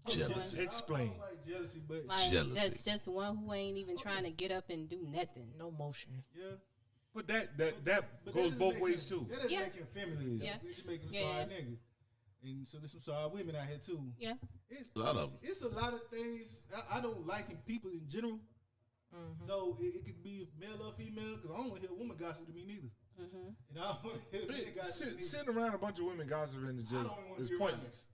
Jealousy. Explain. I don't like jealousy, but Like Jealousy. just one who ain't even trying to get up and do nothing. No motion. yeah. But that But goes that both just ways make too. him- That doesn't Yeah. make him feminine. Yeah. It just make him a Yeah. sorry nigga. And so there's some sorry women out here too. Yeah. It's A lot of them. It's a lot of things. I don't like in people in general. So it could be male or female because I don't want to hear a woman gossip to me neither. And I don't want to hear a man gossip to me. Sitting around a bunch of women gossiping is I just don't wanna it's be around pointless.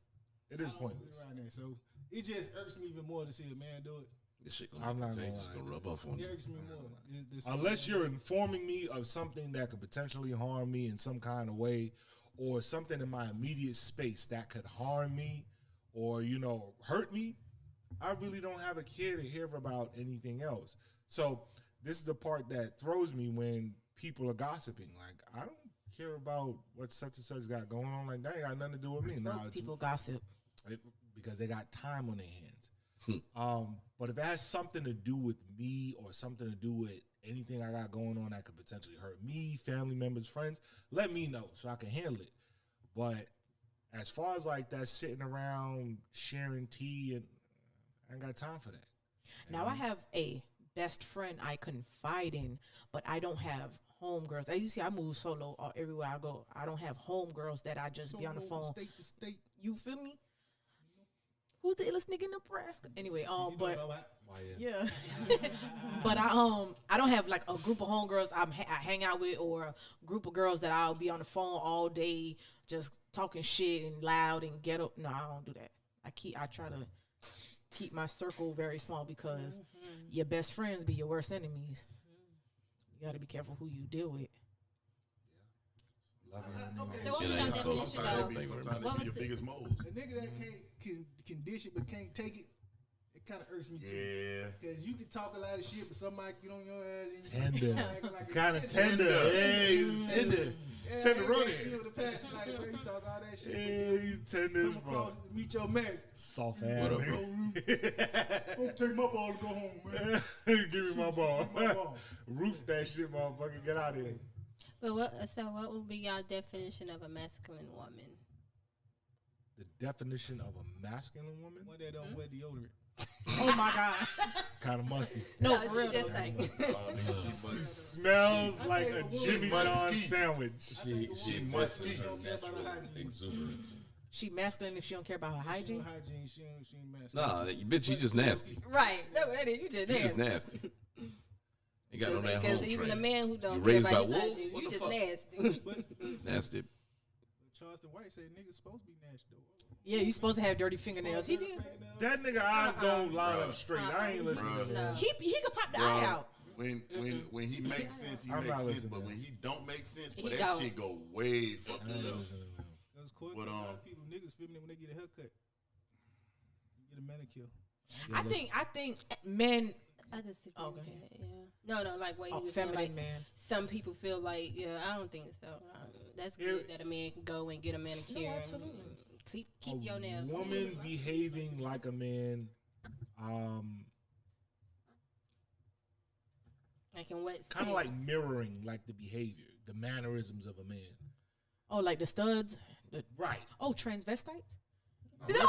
It is I don't wanna be pointless. around there. So it just irks me even more to see a man do it. This shit gonna I'm be not gonna contagious. lie. Gonna rub off on It you. irks me more. Unless you're informing me of something that could potentially harm me in some kind of way, or something in my immediate space that could harm me or, hurt me, I really don't have a care to hear about anything else. So this is the part that throws me when people are gossiping. Like, I don't care about what such and such got going on. Like, that ain't got nothing to do with me. Now, People gossip. because they got time on their hands. But if it has something to do with me or something to do with anything I got going on that could potentially hurt me, family members, friends, let me know so I can handle it. But as far as like that sitting around sharing tea, and I ain't got time for that. Now I have a best friend I confide in, but I don't have homegirls. As you see, I move solo everywhere I go. I don't have homegirls that I just be on the phone. State to state. You feel me? Who's the illest nigga in Nebraska? Anyway, but yeah, but I don't have like a group of homegirls I hang out with or a group of girls that I'll be on the phone all day just talking shit and loud and ghetto. No, I don't do that. I try to keep my circle very small because your best friends be your worst enemies. You got to be careful who you deal with. So what was your definition Sometimes What they be was your the- biggest moles. A nigga that can dish it but can't take it, it kind of irks me too. Yeah. Because you can talk a lot of shit, but somebody get on your ass. And Tender. like Kind of tender. Hey, you tender. Yeah, Tender ain't running. that shit with a passion. Like, bro, you talk all that shit. Hey, you tender as Come bro. across, meet your man. Soft What ass. up, bro? I'm take my ball and go home, man. Give me my ball. My ball. Roof that shit, motherfucker. Get out of here. But what would be your definition of a masculine woman? The definition of a masculine woman? One that don't wear deodorant. Oh my God. Kind of musty. No, she for real. just though. like She smells I like think a a woman- Jimmy Musky. John's sandwich. She must must be. be. She don't care about her hygiene. Exuberance. She masculine if she don't care about her She hygiene. don't hygiene. She ain't masculine. Nah, you bitch, you just nasty. right. That's what that is. You just You just nasty. nasty. You got on that Because home even a train. man who don't You care raised about by his wolves? hygiene, What you the just fuck? nasty. But Nasty. Charleston White said niggas supposed to be nasty though. Yeah, you supposed to have dirty fingernails. He did. That nigga eyes don't line Bruh. up straight. I ain't listening to Bruh. that. No. He could pop the eye out. When he makes sense, he I'm makes not sense. listening But to when he don't make sense, He but that don't. shit go way I fucking ain't left. listening to him. Because according But, to a lot of people, niggas feminine when they get a haircut. Get a manicure. I think men. I just agree Okay. with that. Yeah. No, like what Oh, you was saying. feminine Like man. some people feel like, I don't think so. That's good Yeah. that a man can go and get a manicure. No, and absolutely. keep your nails. Woman behaving like a man, Like in what kind of like sense? mirroring like the behavior, the mannerisms of a man. Oh, like the studs. Right. Oh, transvestites. No, you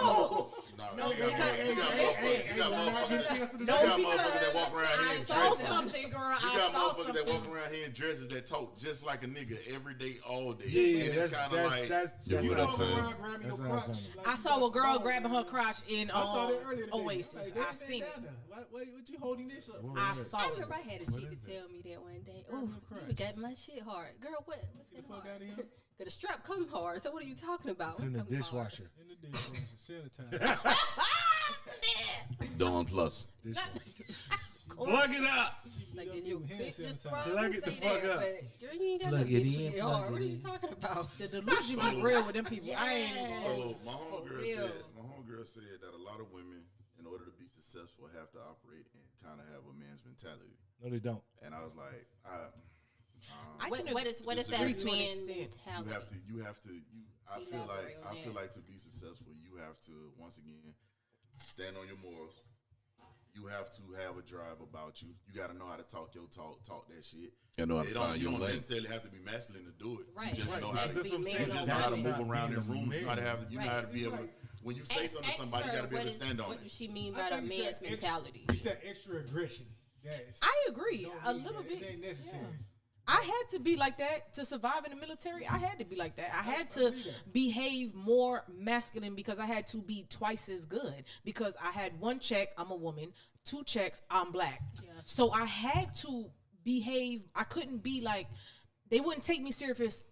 got motherfuckers that walk around here I in saw dresses. something, girl. You I got saw motherfuckers motherfuckers that something. walk around here in dresses that talk just like a nigga every day, all day. Yeah, and it's kind of like that's Yeah, what what I'm I'm saying. saying. That's what I'm saying. I saw a girl grabbing her crotch in I saw that earlier today. Oasis. Like, I they seen it. down there. What you holding this up? What I was that? saw I it. remember I had a What chick is to that? tell me that one day. Grab Oh, her crotch. you got my shit hard, girl. What's Get getting the fuck hard? out of here. Cause the strap come hard. So what are you talking about? It's in the What comes hard? dishwasher. In the dishwasher, sanitizer. Dawn Plus. Dishwasher. Plug it up. Like, Beat did up your with hand clit just sanitizer. throb? Plug You it the say fuck that, up. but girl, you ain't got Plug no it dick in, for your plug hard. it What are you in. talking about? The delusion be So- real with them people. I ain't even Yeah. So my homegirl real. said, that a lot of women, in order to be successful, have to operate and kind of have a man's mentality. No, they don't. And I was like, I What, can what is that disagree to an man extent. mentality? I feel Elaborate on I that. feel like to be successful, you have to once again stand on your morals. You have to have a drive about you. You got to know how to talk your talk that shit. You know how to find You your don't lane. necessarily have to be masculine to do it. Right, You just right. know how That's to. what I'm be saying. You man just on know how to man. That's move not around in being a rooms. You know how to have. You know how to be able to. Right. When you say something to Ask somebody, you her got to be able to what stand on What it. does she mean I by the think man's it's that mentality? It's that extra aggression. That's I agree don't a need little that. bit. It ain't necessary. Yeah. I had to be like that to survive in the military. I had to be like that. I had to believe that. behave more masculine because I had to be twice as good. Because I had 1 check, I'm a woman. 2 checks, I'm black. Yeah. So I had to behave. I couldn't be like, they wouldn't take me serious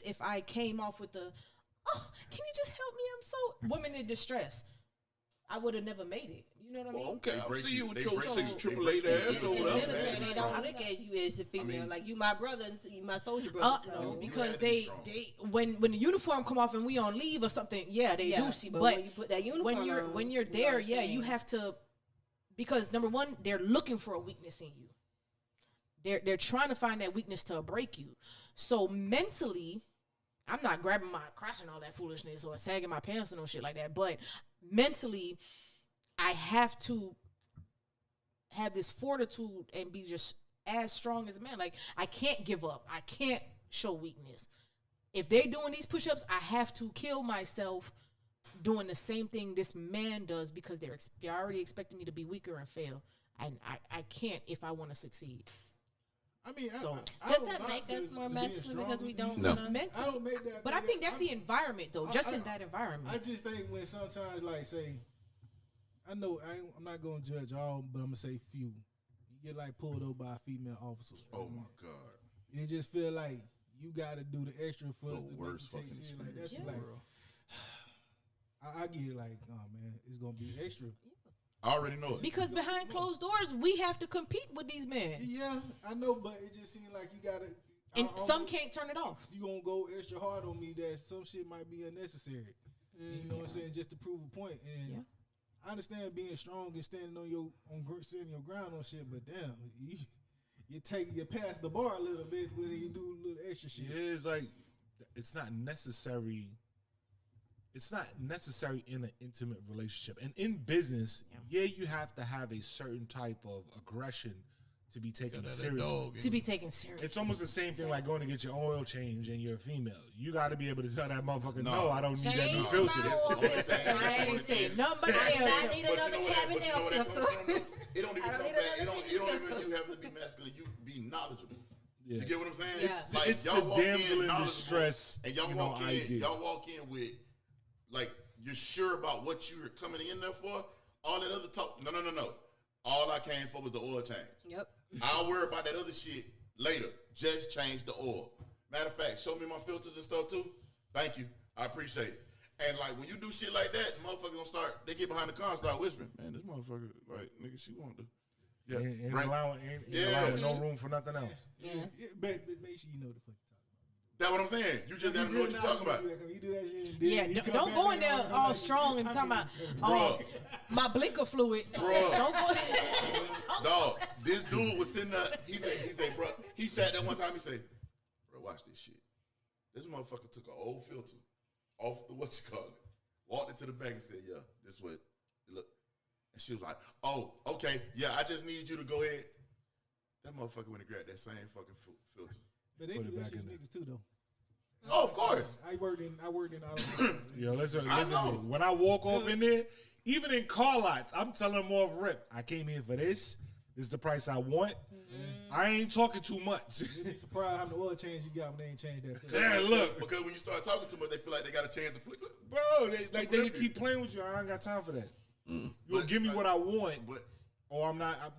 if I came off with the, oh, can you just help me? I'm so women in distress. I would have never made it. You know what I mean? Okay, They I'll break see you- you with they your break six you- triple they eight break you- ass In it's the over over there. military, they don't strong. look at you as a female. mean- Like, you my brother, and you my soldier brother. No, So, because had to be strong. they when the uniform come off and we on leave or something, yeah, they yeah, do see. but But when you put that uniform when you're on, when you're you know there, what I'm yeah, you saying? have to, because number one, they're looking for a weakness in you. They're trying to find that weakness to break you. So mentally, I'm not grabbing my crotch and all that foolishness or sagging my pants and no shit like that. But mentally, I have to have this fortitude and be just as strong as a man. Like, I can't give up. I can't show weakness. If they're doing these push-ups, I have to kill myself doing the same thing this man does because they're already expecting me to be weaker and fail. And I can't if I want to succeed. I mean, So- I Does don't that knock make us this more being masculine strong. because we don't No. wanna- I Mentally, don't make that. but I think that's I'm- the environment, though. Just in that I environment. just think when sometimes, like, say, I know I'm not gonna judge all, but I'm gonna say few. You get like pulled over by a female officer. Oh my god. You just feel like you got to do the extra for The us to worst make you fucking take shit like experience that's in the like. world. I get it, like, oh man, it's gonna be extra. I already know it. Because behind closed doors, we have to compete with these men. Yeah, I know, but it just seems like you gotta. And I some almost- can't turn it off. You gonna go extra hard on me that some shit might be unnecessary. You know what I'm saying? Just to prove a point. And Yeah. I understand being strong and standing on standing your ground on shit, but damn, you pass the bar a little bit when you do a little extra shit. Yeah, it's like it's not necessary. It's not necessary in an intimate relationship. And in business, yeah, you have to have a certain type of aggression to be taken Got that seriously. dog in To you. be taken serious. It's almost the same thing like going to get your oil changed and you're a female. You got to be able to tell that motherfucker, no, I don't need that new Change filter. my That's the oil only filter. thing. I ain't saying nothing but I do the not answer. need But another you know cabin what air that comes filter. from, though? It don't even I don't come need back. another It don't kitchen even filter. you have to be masculine. You be knowledgeable. Yeah. You get what I'm saying? Yeah. Like It's y'all the walk damsel in knowledgeable, distress, and y'all you know, walk in. idea. Y'all walk in with like you're sure about what you're coming in there for. All that other talk. No. All I came for was the oil change. Yep. I'll worry about that other shit later. Just change the oil. Matter of fact, show me my filters and stuff too. Thank you. I appreciate it. And like when you do shit like that, motherfuckers gonna start. They get behind the car and start whispering. Man, this motherfucker, like nigga, she want to. Yeah, Ain't right. allowing no room for nothing else. Yeah, but make sure you know what the fuck you're talking about. That's what I'm saying. You just gotta know what you're talking about. You do that shit and then Yeah, you come don't back go in and there I'm all like, strong and I talking mean, about, Bruh. my blinker fluid. Bruh. Don't go Dog, this dude was sitting there. He said, bro. He sat there one time. He said, bro, watch this shit. This motherfucker took an old filter off the what you call it, walked it to the back and said, yeah, this what it look. And she was like, oh, okay, yeah, I just need you to go ahead. That motherfucker went and grabbed that same fucking filter. But they Put do it that back shit in there. niggas too though. Oh, of course. I worked in auto. Yo, listen. I know. When I walk off in there, even in car lots, I'm telling them off rip. I came here for this. This is the price I want. I ain't talking too much. You'd be surprised how many oil change you got when they ain't changed that. Yeah, look, Because when you start talking too much, they feel like they got a chance to flip. bro, they keep playing with you. I ain't got time for that. You gonna give me what I want, But or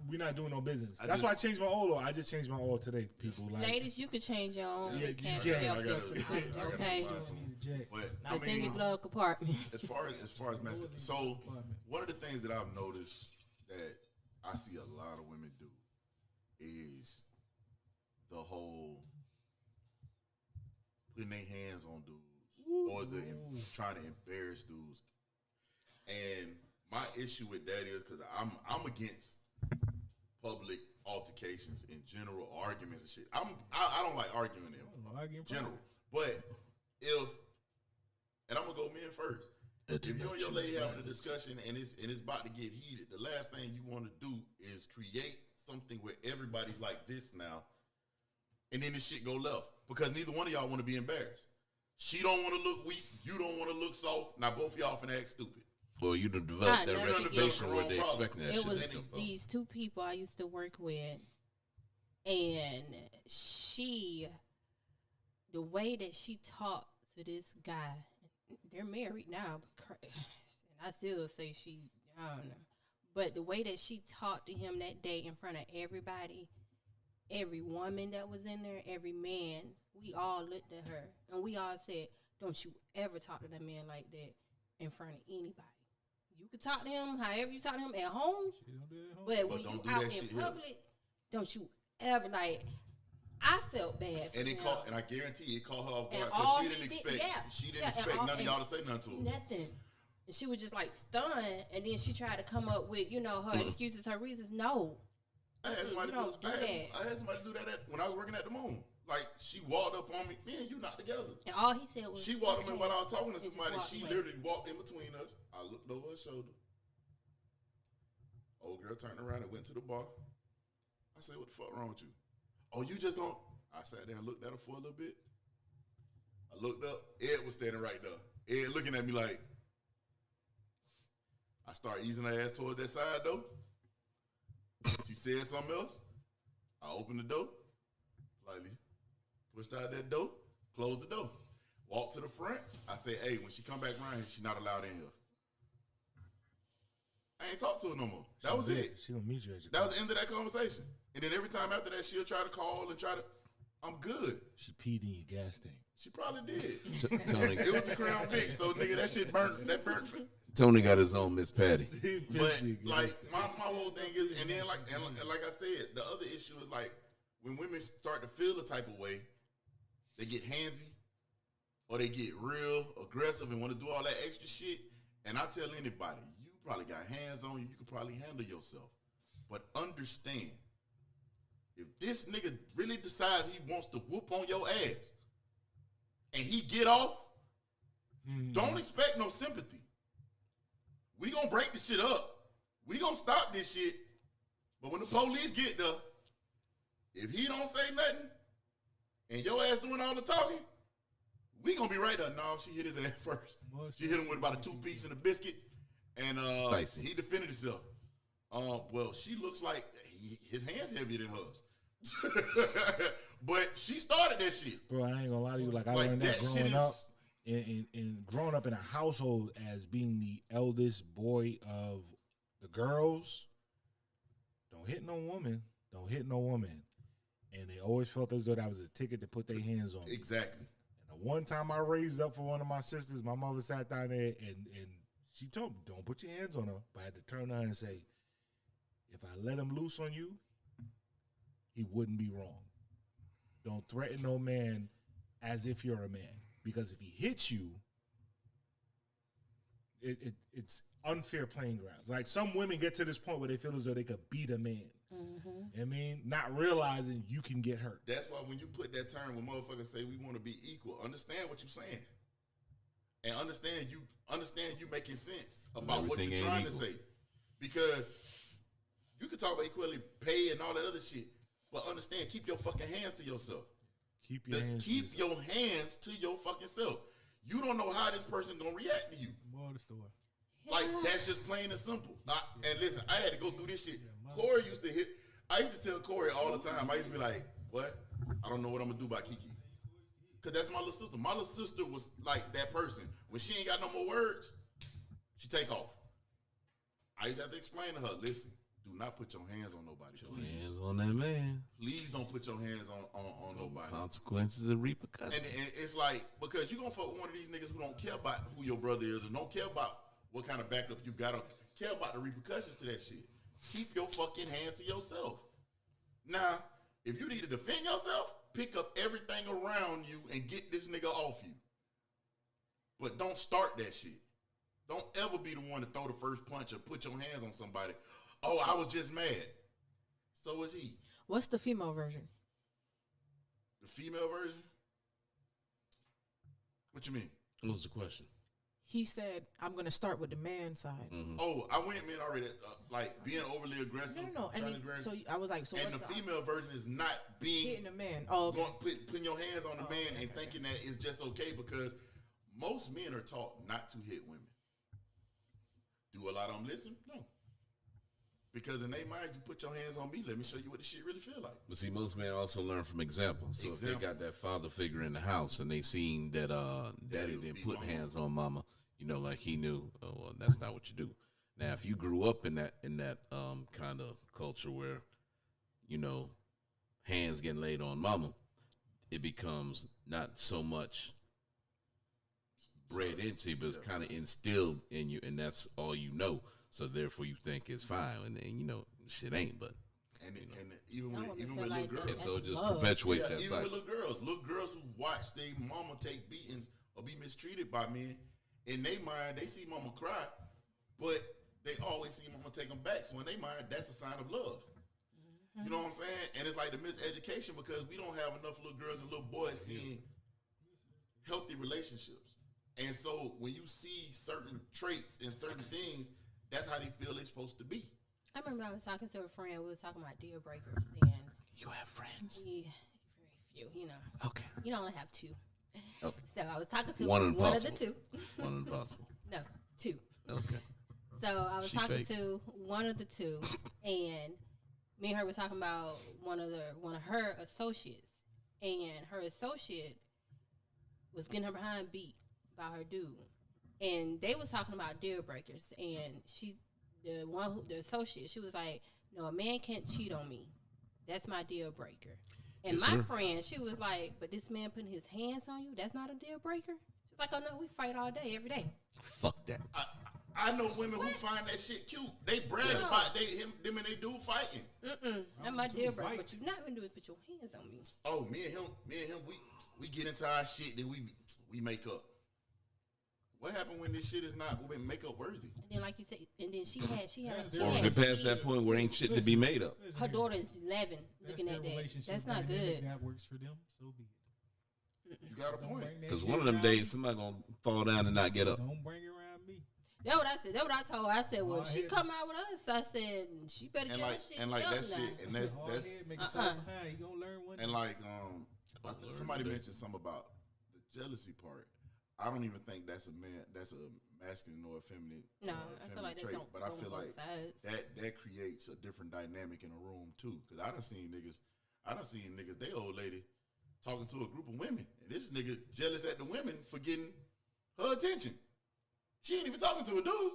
we're not doing no business. That's why I changed my oil. I just changed my oil today, people. Like, Ladies, you could change your own. Yeah, You can't you can. feel I gotta- filters, I gotta okay? buy some. But I It's in your mean, glove compartment. as far as masculine, so one of the things that I've noticed that I see a lot of women do is the whole putting their hands on dudes or trying to embarrass dudes. And my issue with that is because I'm against public altercations in general, arguments and shit. I don't like arguing them general. But and I'm gonna go men first. If you and your lady having a discussion and it's about to get heated, the last thing you want to do is create something where everybody's like this now, and then this shit go left because neither one of y'all want to be embarrassed. She don't want to look weak. You don't want to look soft. Now both of y'all finna act stupid. Well, you done developed that I know. reputation where they Problem. expecting that It shit was to come from. these two people I used to work with, and the way that she talked to this guy, they're married now, but and I still say I don't know. But the way that she talked to him that day in front of everybody, every woman that was in there, every man, we all looked at her and we all said, "Don't you ever talk to that man like that in front of anybody. You can talk to him however you talk to him at home, but when you out in public, don't you ever like." I felt bad for and him. and I guarantee it caught her off guard And because all she didn't he did- expect yeah. she didn't Yeah, and expect all- none of y'all to say nothing to her. Nothing. And she was just like stunned, and then she tried to come up with, her excuses, her reasons. No. I had somebody You don't do that. I had somebody do that when I was working at the Moon. Like she walked up on me, man, you not together. And all he said was, She walked up in while I was talking to And just somebody. walked She away. literally walked in between us. I looked over her shoulder. Old girl turned around and went to the bar. I said, "What the fuck wrong with you?" "Oh, you just gonna?" I sat there and looked at her for a little bit. I looked up. Ed was standing right there. Ed looking at me like. I started easing her ass towards that side door. She said something else. I opened the door, lightly pushed out that door, closed the door, walked to the front. I said, "Hey, when she come back around here, she's not allowed in here." I ain't talked to her no more. That was it. She gonna meet you at your That was the end of that conversation. And then every time after that, she'll try to call and try to. I'm good. She peed in your gas tank. She probably did. Tony, It was the Crown Vic, so nigga, that shit burnt. That burnt. Tony got his own Miss Patty. But like my whole thing is, and then like I said, the other issue is like when women start to feel the type of way, they get handsy or they get real aggressive and want to do all that extra shit. And I tell anybody, you probably got hands on you. You could probably handle yourself, but understand if this nigga really decides he wants to whoop on your ass and he get off, don't expect no sympathy. We gonna break the shit up. We gonna stop this shit. But when the police get there, if he don't say nothing and your ass doing all the talking, we gonna be right there. No, she hit his ass first. She hit him with about a 2 piece and a biscuit, and Spicy. he defended himself. Well, she looks like his hand's heavier than hers. But she started that shit. Bro, I ain't gonna lie to you. Like I Like, learned that that shit growing up, is- and growing up in a household as being the eldest boy of the girls. Don't hit no woman. Don't hit no woman. And they always felt as though that was a ticket to put their hands on me. Exactly. And the one time I raised up for one of my sisters, my mother sat down there and she told me, "Don't put your hands on her." But I had to turn to her and say, "If I let him loose on you, he wouldn't be wrong. Don't threaten no man as if you're a man. Because if he hits you, it's unfair playing grounds." Like some women get to this point where they feel as though they could beat a man. I mean, not realizing you can get hurt. That's why when you put that term when motherfuckers say we want to be equal, understand what you're saying. And understand you making sense about what Everything you're ain't trying equal. to say. Because you can talk about equality pay and all that other shit, but understand, keep your fucking hands to yourself. Keep your hands. to Keep yourself. your hands to your fucking self. You don't know how this person gonna react to you. More of the story. Like, that's just plain and simple. And listen, I had to go through this shit. Corey used to hit. I used to tell Corey all the time. I used to be like, "What? I don't know what I'm gonna do about Kiki." Cause that's my little sister. My little sister was like that person. When she ain't got no more words, she take off. I used to have to explain to her, listen, do not put your hands on nobody. Put your hands on that man. Please don't put your hands on nobody. Consequences and repercussions. And it's like, because you gonna fuck with one of these niggas who don't care about who your brother is and don't care about what kind of backup you got, don't care about the repercussions to that shit. Keep your fucking hands to yourself. Now, if you need to defend yourself, pick up everything around you and get this nigga off you. But don't start that shit. Don't ever be the one to throw the first punch or put your hands on somebody. Oh, I was just mad. So is he. What's the female version? The female version? What you mean? What was the question? He said, I'm going to start with the man side. Mm-hmm. Oh, I went in already, like being overly aggressive. No. And trying then, to grab- so I was like, so and what's the female version is not being hitting a man? Oh, okay. putting your hands on the man okay, and thinking that it's just okay, because most men are taught not to hit women. Do a lot of them listen? No. Because in their mind, you put your hands on me, let me show you what this shit really feel like. But see, most men also learn from example. So if they got that father figure in the house and they seen that daddy didn't put hands on mama, you know, like he knew, oh, well, that's not what you do. Now, if you grew up in that kind of culture where, you know, hands getting laid on mama, it becomes not so much bred into you, but it's kind of instilled in you, and that's all you know. So therefore, you think it's fine, and you know, shit ain't. But and even Some with women little feel like girls, and so it just love. perpetuates yeah, that even cycle. with little girls who watch their mama take beatings or be mistreated by men, in their mind they see mama cry, but they always see mama take them back. So in their mind, that's a sign of love. You know what I'm saying? And it's like the miseducation, because we don't have enough little girls and little boys seeing healthy relationships. And so when you see certain traits and certain things, that's how they feel they're supposed to be. I remember I was talking to a friend. We were talking about deal breakers, and You have friends? we very few. You know, Okay. you only have two. Okay. So I was talking to One one of the impossible. two. One impossible. No, two. Okay. So I was She talking fake. to one of the two, and me and her were talking about one of her associates, and her associate was getting her behind beat by her dude, and they was talking about deal breakers, and the associate, she was like, "No, a man can't cheat on me. That's my deal breaker." And Yes, my sir. friend, she was like, "But this man putting his hands on you, that's not a deal breaker." She's like, "Oh no, we fight all day, every day." Fuck that. I know women who find that shit cute. They brag about them and they do fighting. That's my deal breaker. What you not gonna do is put your hands on me. Oh, me and him, we get into our shit, then we make up. What happened when this shit is not makeup worthy? And then, like you said, and then she had Or if it past that point where ain't shit to be made up. her daughter is 11, looking at that. That's not good. That works for them. So be it. You got a Don't point. bring that Because shit one of them around days, me. somebody gonna fall down and not get up. Don't bring it around me. That's what I said. That's what I told her. I said, well, if she Hard-headed. come out with us, I said, she better And get like her shit and like together that now. shit, and that's Hard head, make a uh-uh. side behind. You gonna learn one. and day. like somebody mentioned something about the jealousy part. I don't even think that's a masculine or a feminine. No, I feel like they trait, don't but I go on feel both like sides. that creates a different dynamic in a room too. Because I done seen niggas, they old lady talking to a group of women, and this nigga jealous at the women for getting her attention. She ain't even talking to a dude.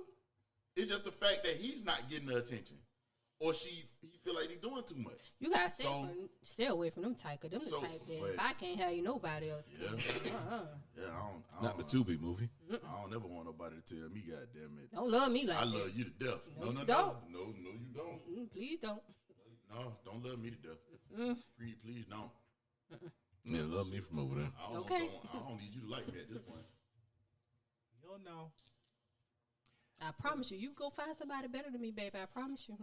It's just the fact that he's not getting her attention, or he feel like he's doing too much. You gotta So- stay away from them type, cause them So, the type that but- if I can't have you, nobody else. Yeah. Uh-uh. Yeah, I Not the don't, Tubi movie. I don't ever want nobody to tell me, God damn it, Don't love me like I that. love you to death. No, No, you no, don't. no, no, you don't. Please don't. No, don't love me to death. Please don't. Yeah, love me from over there. Okay. I don't need you to like me at this point. You don't know. I promise you, you go find somebody better than me, baby. I promise you.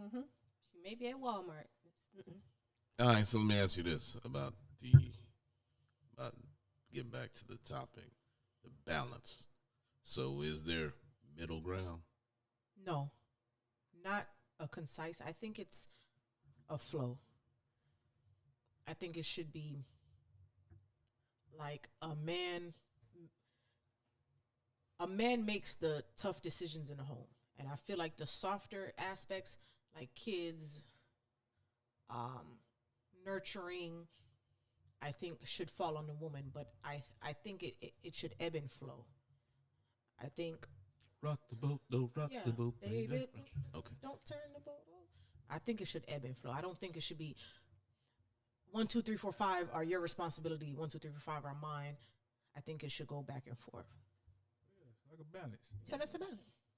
She may be at Walmart. All right, so let me ask you this about getting back to the topic, the balance. So is there middle ground? No, not a concise. I think it's a flow. I think it should be like a man makes the tough decisions in the home. And I feel like the softer aspects, like kids, nurturing, I think should fall on the woman, but I think it should ebb and flow. I think Rock the boat, don't rock yeah, the boat, baby. Okay. Don't turn the boat over. I think it should ebb and flow. I don't think it should be 1, 2, 3, 4, 5 are your responsibility. 1, 2, 3, 4, 5 are mine. I think it should go back and forth. Like a balance. Tell us about it.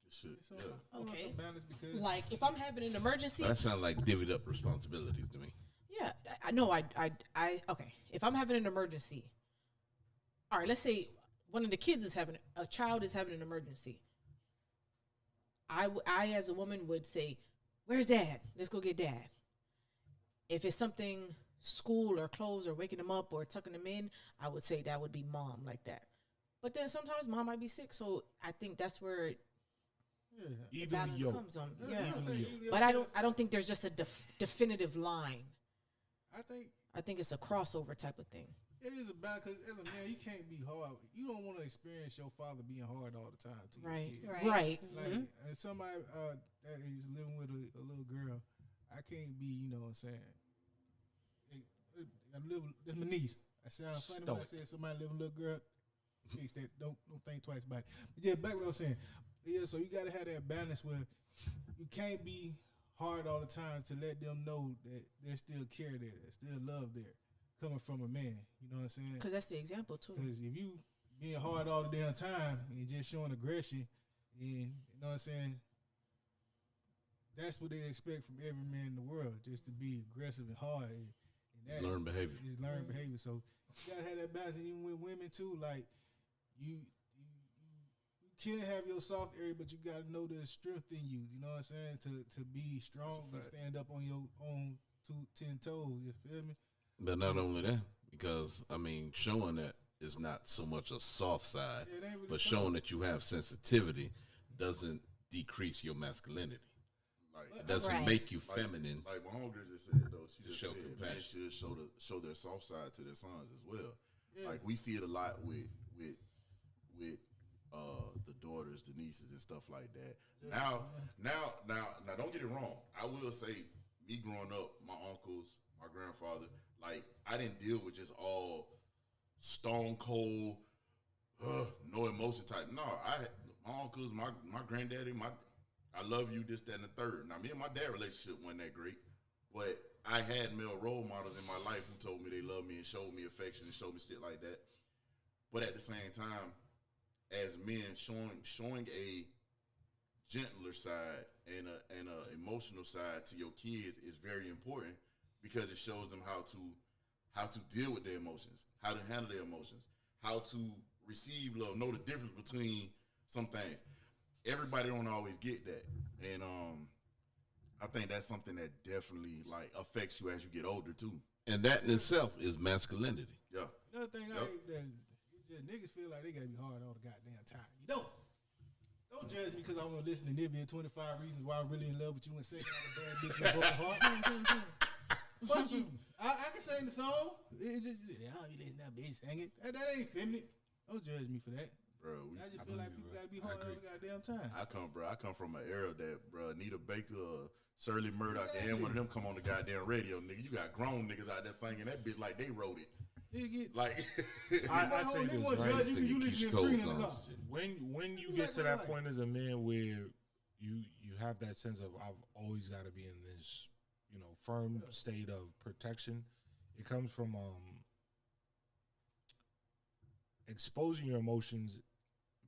It should, So, yeah. like Okay. a balance because Like if I'm having an emergency, That sounds like divvied up responsibilities to me. yeah, I know. I okay. If I'm having an emergency, all right. Let's say one of the kids is having a child is having an emergency. I as a woman would say, "Where's Dad? Let's go get Dad." If it's something school or clothes or waking them up or tucking them in, I would say that would be mom like that. But then sometimes mom might be sick, so I think that's where yeah. the Evenly balance yoked. comes on. Yeah, Yeah, I'm saying evenly but yoked. I don't think there's just a definitive line. I think it's a crossover type of thing. it is a balance because as a man, you can't be hard. You don't want to experience your father being hard all the time. To Right, your kids. right. Like somebody that is living with a little girl, I can't be. You know what I'm saying? I live. That's my niece. I sound funny when I Stoic. said somebody living with a little girl. Fix that. Don't think twice about it. But yeah, back what I was saying. Yeah, so you got to have that balance where you can't be hard all the time to let them know that there's still care there, there's still love there, coming from a man. You know what I'm saying? Because that's the example too. Because if you being hard all the damn time and just showing aggression, and you know what I'm saying, that's what they expect from every man in the world, just to be aggressive and hard. And It's learned behavior. It's learned behavior. So you gotta have that balance, and even with women too. Like you can't have your soft area, but you gotta know there's strength in you. You know what I'm saying? To be strong and fact. stand up on your own 10 toes. You feel me? But not only that, because I mean, showing that is not so much a soft side, Yeah, it ain't really but soft. showing that you have sensitivity doesn't decrease your masculinity. Like, It doesn't Right. make you like- feminine. Like my homegirl just said though, she To just show said men compassion. should show their soft side to their sons as well. Yeah. Like we see it a lot with the daughters, the nieces, and stuff like that. Now, don't get it wrong. I will say, me growing up, my uncles, my grandfather, like I didn't deal with just all stone cold, no emotion type. No, my uncles, my granddaddy, I love you, this, that, and the third. Now, me and my dad relationship wasn't that great, but I had male role models in my life who told me they loved me and showed me affection and showed me shit like that. But at the same time, as men, showing a gentler side and a emotional side to your kids is very important because it shows them how to deal with their emotions, how to handle their emotions, how to receive love, know the difference between some things. Everybody don't always get that, and I think that's something that definitely like affects you as you get older too. And that in itself is masculinity. Yeah, Another thing Yep. I hate that just niggas feel like they gotta be hard all the goddamn time. You don't. Don't judge me because I want to listen to Nivea 25 Reasons Why I'm really in love with you and say I'm a bad bitch with a broken heart. Fuck you. I can sing the song. It just, you listen to that bitch sing it. That ain't feminine. Don't judge me for that. bro. I just feel like people gotta be hard all the goddamn time. I come from an era that, bro, Anita Baker, Shirley Murdoch, and one of them come on the goddamn radio, nigga. You got grown niggas out there singing that bitch like they wrote it. Nigga, Like, I tell you they this, won't right? judge you 'cause you Singing listen Keisha to Cole Trina in the songs car. and shit. When you You get like to what I that like. point as a man where you have that sense of I've always got to be in this firm state of protection, it comes from exposing your emotions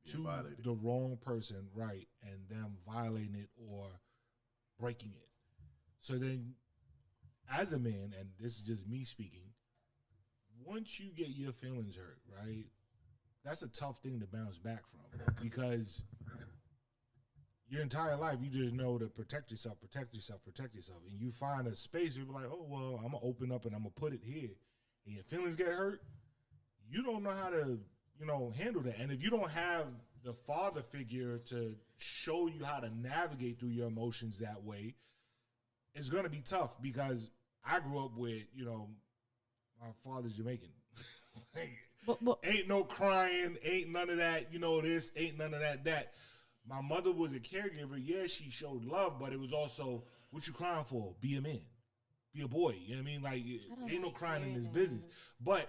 being to violated. the wrong person, right, and them violating it or breaking it. So then, as a man, and this is just me speaking, once you get your feelings hurt, right, that's a tough thing to bounce back from because your entire life you just know to protect yourself, and you find a space where you're like, oh well, I'm gonna open up and I'm gonna put it here, and your feelings get hurt. You don't know how to handle that, and if you don't have the father figure to show you how to navigate through your emotions that way, it's gonna be tough because I grew up with my father's Jamaican. But Ain't no crying, ain't none of that, this, ain't none of that. My mother was a caregiver. Yeah, she showed love, but it was also, what you crying for? Be a man. be a boy. You know what I mean? Like, don't ain't no like crying in hearing this that. business. But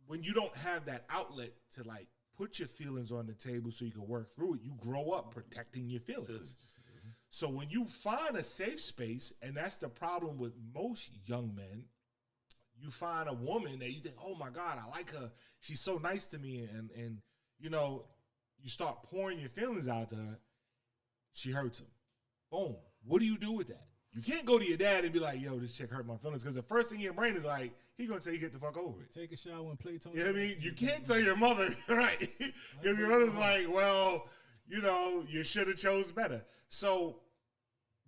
when you don't have that outlet to like put your feelings on the table so you can work through it, you grow up protecting your feelings. So when you find a safe space, and that's the problem with most young men, you find a woman that you think, oh my God, I like her. She's so nice to me. And you know, you start pouring your feelings out to her. She hurts him. Boom. What do you do with that? You can't go to your dad and be like, yo, this chick hurt my feelings. Because the first thing in your brain is like, he going to tell you get the fuck over it. Take a shower and play Tony. You know what I mean? You can't tell your mother, right? Because your mother's like, well, you know, you should have chose better. So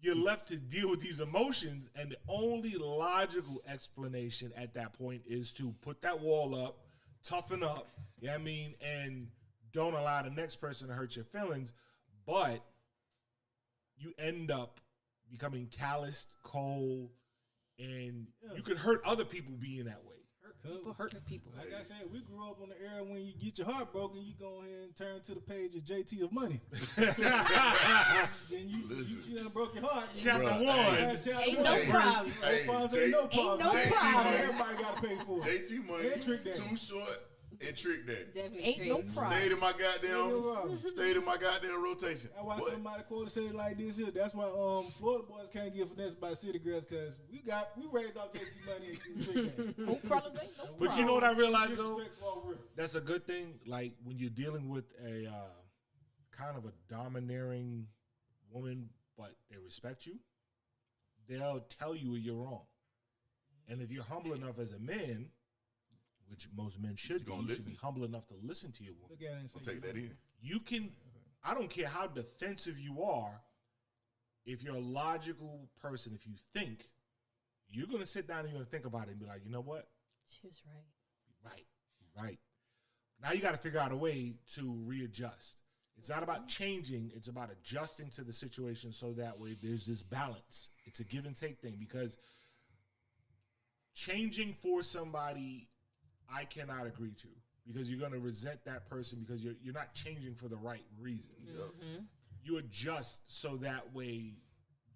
you're left to deal with these emotions, and the only logical explanation at that point is to put that wall up, toughen up, you know what I mean, and don't allow the next person to hurt your feelings, but you end up becoming calloused, cold, and you could hurt other people being that way. People hurting people. Like I said, we grew up on the era when you get your heart broken, you go ahead and turn to the page of JT of Money. Then you done broke your heart. Chapter Bruh, 1. Ain't no problem. Hey, Ain't no problem. no problem. Everybody got to pay for it. JT Money, And Trick Daddy. Too Short, and Trick Daddy. Definitely Ain't no Trick. problem. Stayed in my Ain't no goddamn, problem. stayed in my goddamn rotation. That's why What? somebody quoted said it like this here. That's why Florida boys can't get finessed by city girls because we raised off JT Money and Trick Daddy. No problems, ain't no But you know what I realized, though? Disrespect for all real. That's a good thing. Like, when you're dealing with a kind of a domineering woman, but they respect you, they'll tell you when you're wrong. And if you're humble enough as a man, which most men should be, gonna you should listen. be humble enough to listen to your woman. Look at it and say, I'll take that in. You can, I don't care how defensive you are, if you're a logical person, if you think, you're going to sit down and you're going to think about it and be like, you know what? She was right. Right. Now you got to figure out a way to readjust. It's not about changing. It's about adjusting to the situation so that way there's this balance. It's a give and take thing because changing for somebody I cannot agree to because you're going to resent that person because you're not changing for the right reason. You adjust so that way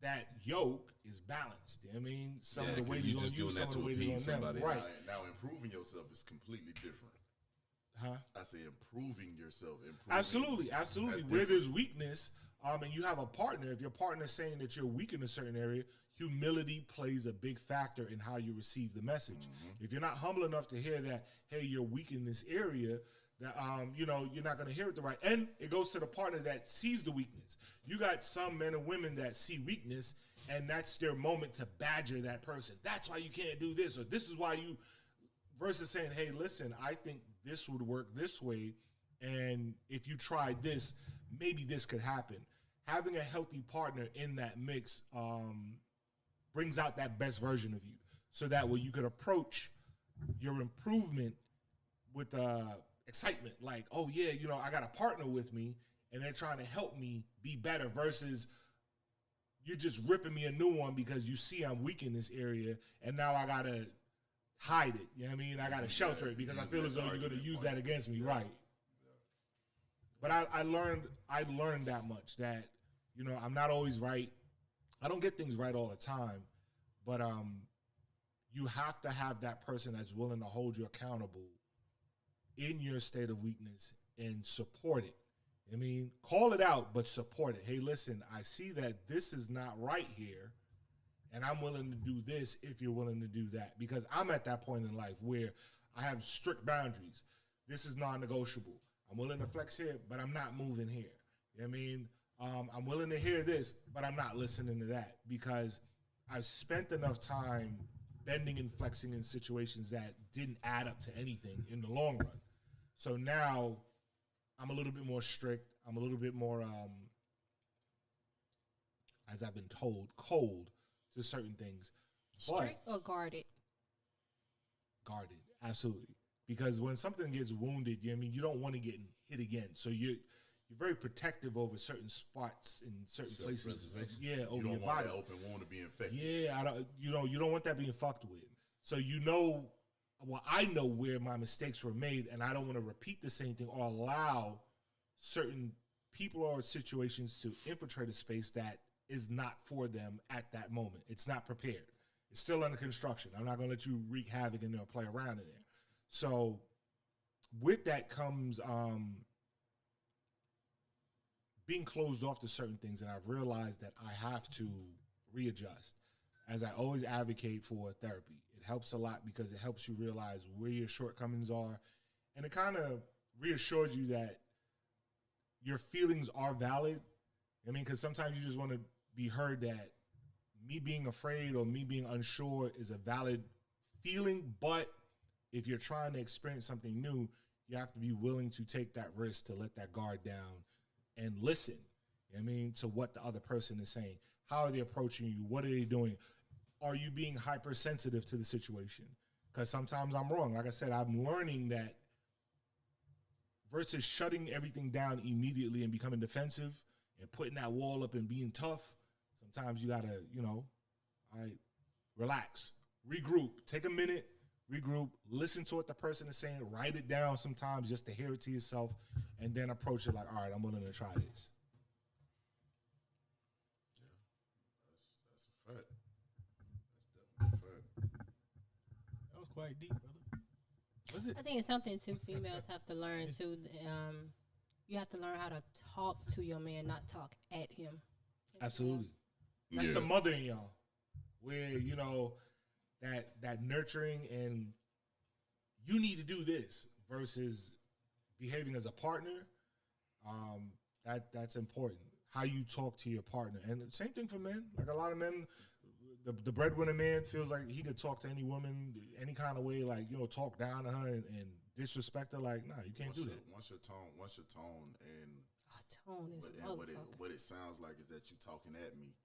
that yoke is balanced. You know what I mean? Some of the weight is on you, some of the weight is on them. Right. Now, improving yourself is completely different. Huh? I say improving yourself. Absolutely. That's Where different. there's weakness, and you have a partner, if your partner is saying that you're weak in a certain area, humility plays a big factor in how you receive the message. If you're not humble enough to hear that, hey, you're weak in this area, that you know, you're not going to hear it the right. And it goes to the partner that sees the weakness. You got some men and women that see weakness, and that's their moment to badger that person. That's why you can't do this, or this is why you. Versus saying, hey, listen, I think this would work this way, and if you tried this, maybe this could happen. Having a healthy partner in that mix brings out that best version of you, so that way you could approach your improvement with excitement, like, oh yeah, you know, I got a partner with me, and they're trying to help me be better, versus you're just ripping me a new one because you see I'm weak in this area, and now I got to hide it. You know what I mean? I got to shelter it because I feel as though you're going to use that against me. Right. But I learned that much, that, you know, I'm not always right. I don't get things right all the time, but you have to have that person that's willing to hold you accountable in your state of weakness and support it. I mean, call it out, but support it. Hey, listen, I see that this is not right here, and I'm willing to do this if you're willing to do that. Because I'm at that point in life where I have strict boundaries. This is non-negotiable. I'm willing to flex here, but I'm not moving here. You know what I mean? I'm willing to hear this, but I'm not listening to that, because I've spent enough time bending and flexing in situations that didn't add up to anything in the long run. So now I'm a little bit more strict. I'm a little bit more, as I've been told, cold to certain things. Strict or guarded? Guarded, absolutely. Because when something gets wounded, you know what I mean, you don't want to get hit again. So you're very protective over certain spots in certain places. Yeah, over your body. You don't want that open wound to be infected. Yeah, you don't want that being fucked with. So I know where my mistakes were made, and I don't want to repeat the same thing or allow certain people or situations to infiltrate a space that is not for them at that moment. It's not prepared. It's still under construction. I'm not gonna let you wreak havoc in there, play around in there. So with that comes being closed off to certain things, and I've realized that I have to readjust. As I always advocate for therapy, it helps a lot because it helps you realize where your shortcomings are, and it kind of reassures you that your feelings are valid. I mean, because sometimes you just want to be heard that me being afraid or me being unsure is a valid feeling, but if you're trying to experience something new, you have to be willing to take that risk, to let that guard down and listen, you know what I mean, to what the other person is saying. How are they approaching you? What are they doing? Are you being hypersensitive to the situation? Because sometimes I'm wrong. Like I said, I'm learning that versus shutting everything down immediately and becoming defensive and putting that wall up and being tough, sometimes you got to, all right, relax, regroup, take a minute, regroup, listen to what the person is saying, write it down sometimes just to hear it to yourself, and then approach it like, all right, I'm willing to try this. Yeah, that's a fact. That's definitely a fact. That was quite deep, brother. Was it? I think it's something too females have to learn too. You have to learn how to talk to your man, not talk at him. Absolutely. That's the mother in y'all, where that nurturing and you need to do this versus behaving as a partner. That's important. How you talk to your partner, and the same thing for men. Like a lot of men, the breadwinner man feels like he could talk to any woman any kind of way, like talk down to her and disrespect her. Like, nah, you can't do that. Once your tone, and tone is what it sounds like is that you talking at me.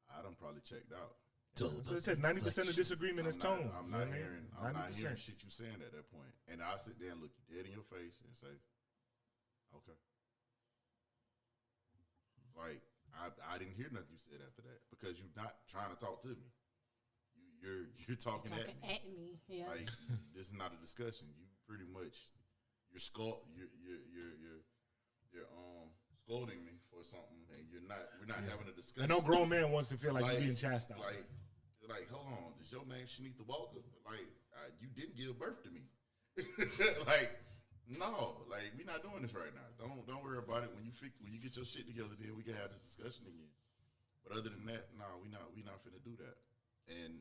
I done probably checked out. So it said 90% of disagreement is tone. I'm not hearing shit you saying at that point. And I sit there and look you dead in your face and say, okay. Like I didn't hear nothing you said after that because you're not trying to talk to me. You're talking at me. Yeah. Like this is not a discussion. You pretty much you're scolding me for something, and we're not having a discussion. And no grown man wants to feel like he's being chastised. Like, hold on, is your name Shanita Walker? Like, you didn't give birth to me. Like, no, like we're not doing this right now. Don't worry about it. When you get your shit together, then we can have this discussion again. But other than that, no, we not finna do that. And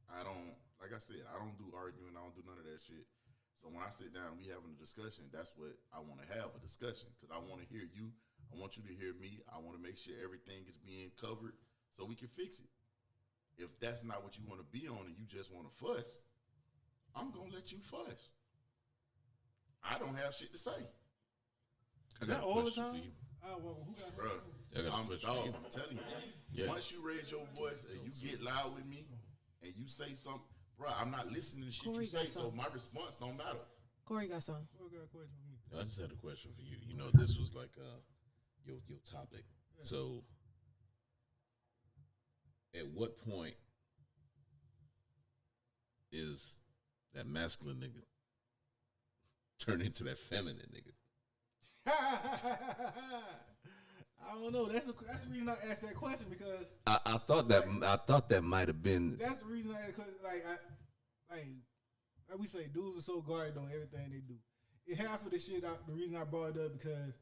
I don't, like I said, I don't do arguing. I don't do none of that shit. So when I sit down and we having a discussion, that's what I want to have, a discussion, because I want to hear you. I want you to hear me. I want to make sure everything is being covered so we can fix it. If that's not what you want to be on and you just want to fuss, I'm going to let you fuss. I don't have shit to say. Is that all the time? Bro, I'm telling you. Yeah. Once you raise your voice and you get loud with me and you say something, bro, I'm not listening to shit Corey you say, so my response don't matter. Corey got some. I just had a question for you. This was like your topic. Yeah. So, at what point is that masculine nigga turn into that feminine nigga? I don't know. That's the reason I asked that question, because I thought that might have been. That's the reason I asked, like we say, dudes are so guarded on everything they do. It half of the shit. The reason I brought it up because,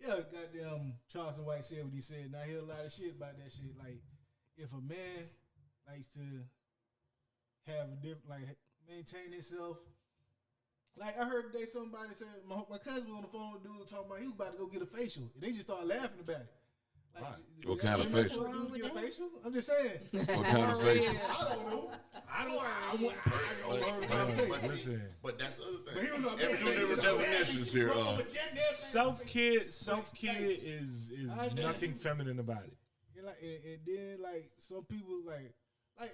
goddamn Charleston White said what he said, and I hear a lot of shit about that shit. Like, if a man likes to have a different, maintain himself. Like, I heard today somebody said, my cousin was on the phone with a dude talking about he was about to go get a facial. And they just started laughing about it. Like, right. What kind of facial? Get a facial? I'm just saying. What kind of facial? I don't know. I don't Listen. But that's the other thing. But he was on two different definitions here. Self-care is nothing feminine about it. And then, some people, like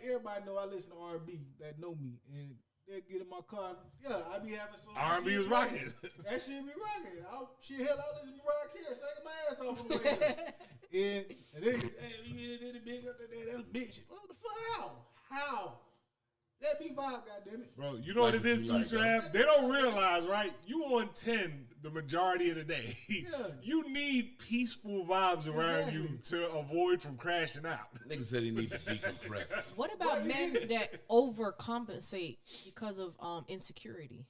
everybody know I listen to R&B that know me. And they'll get in my car. Yeah, I be having some R&B was rocking. That shit be rocking. I listen to Mariah Carey singing my ass off on the radio. and then the big up there, that's big shit. What the fuck? How? Let me vibe, goddammit. Bro, you know Like what it what is you too, like, Trav? They don't realize, right? You on 10 the majority of the day. Yeah. You need peaceful vibes around you to avoid from crashing out. Nigga said he needs to decompress. What about men that overcompensate because of insecurity?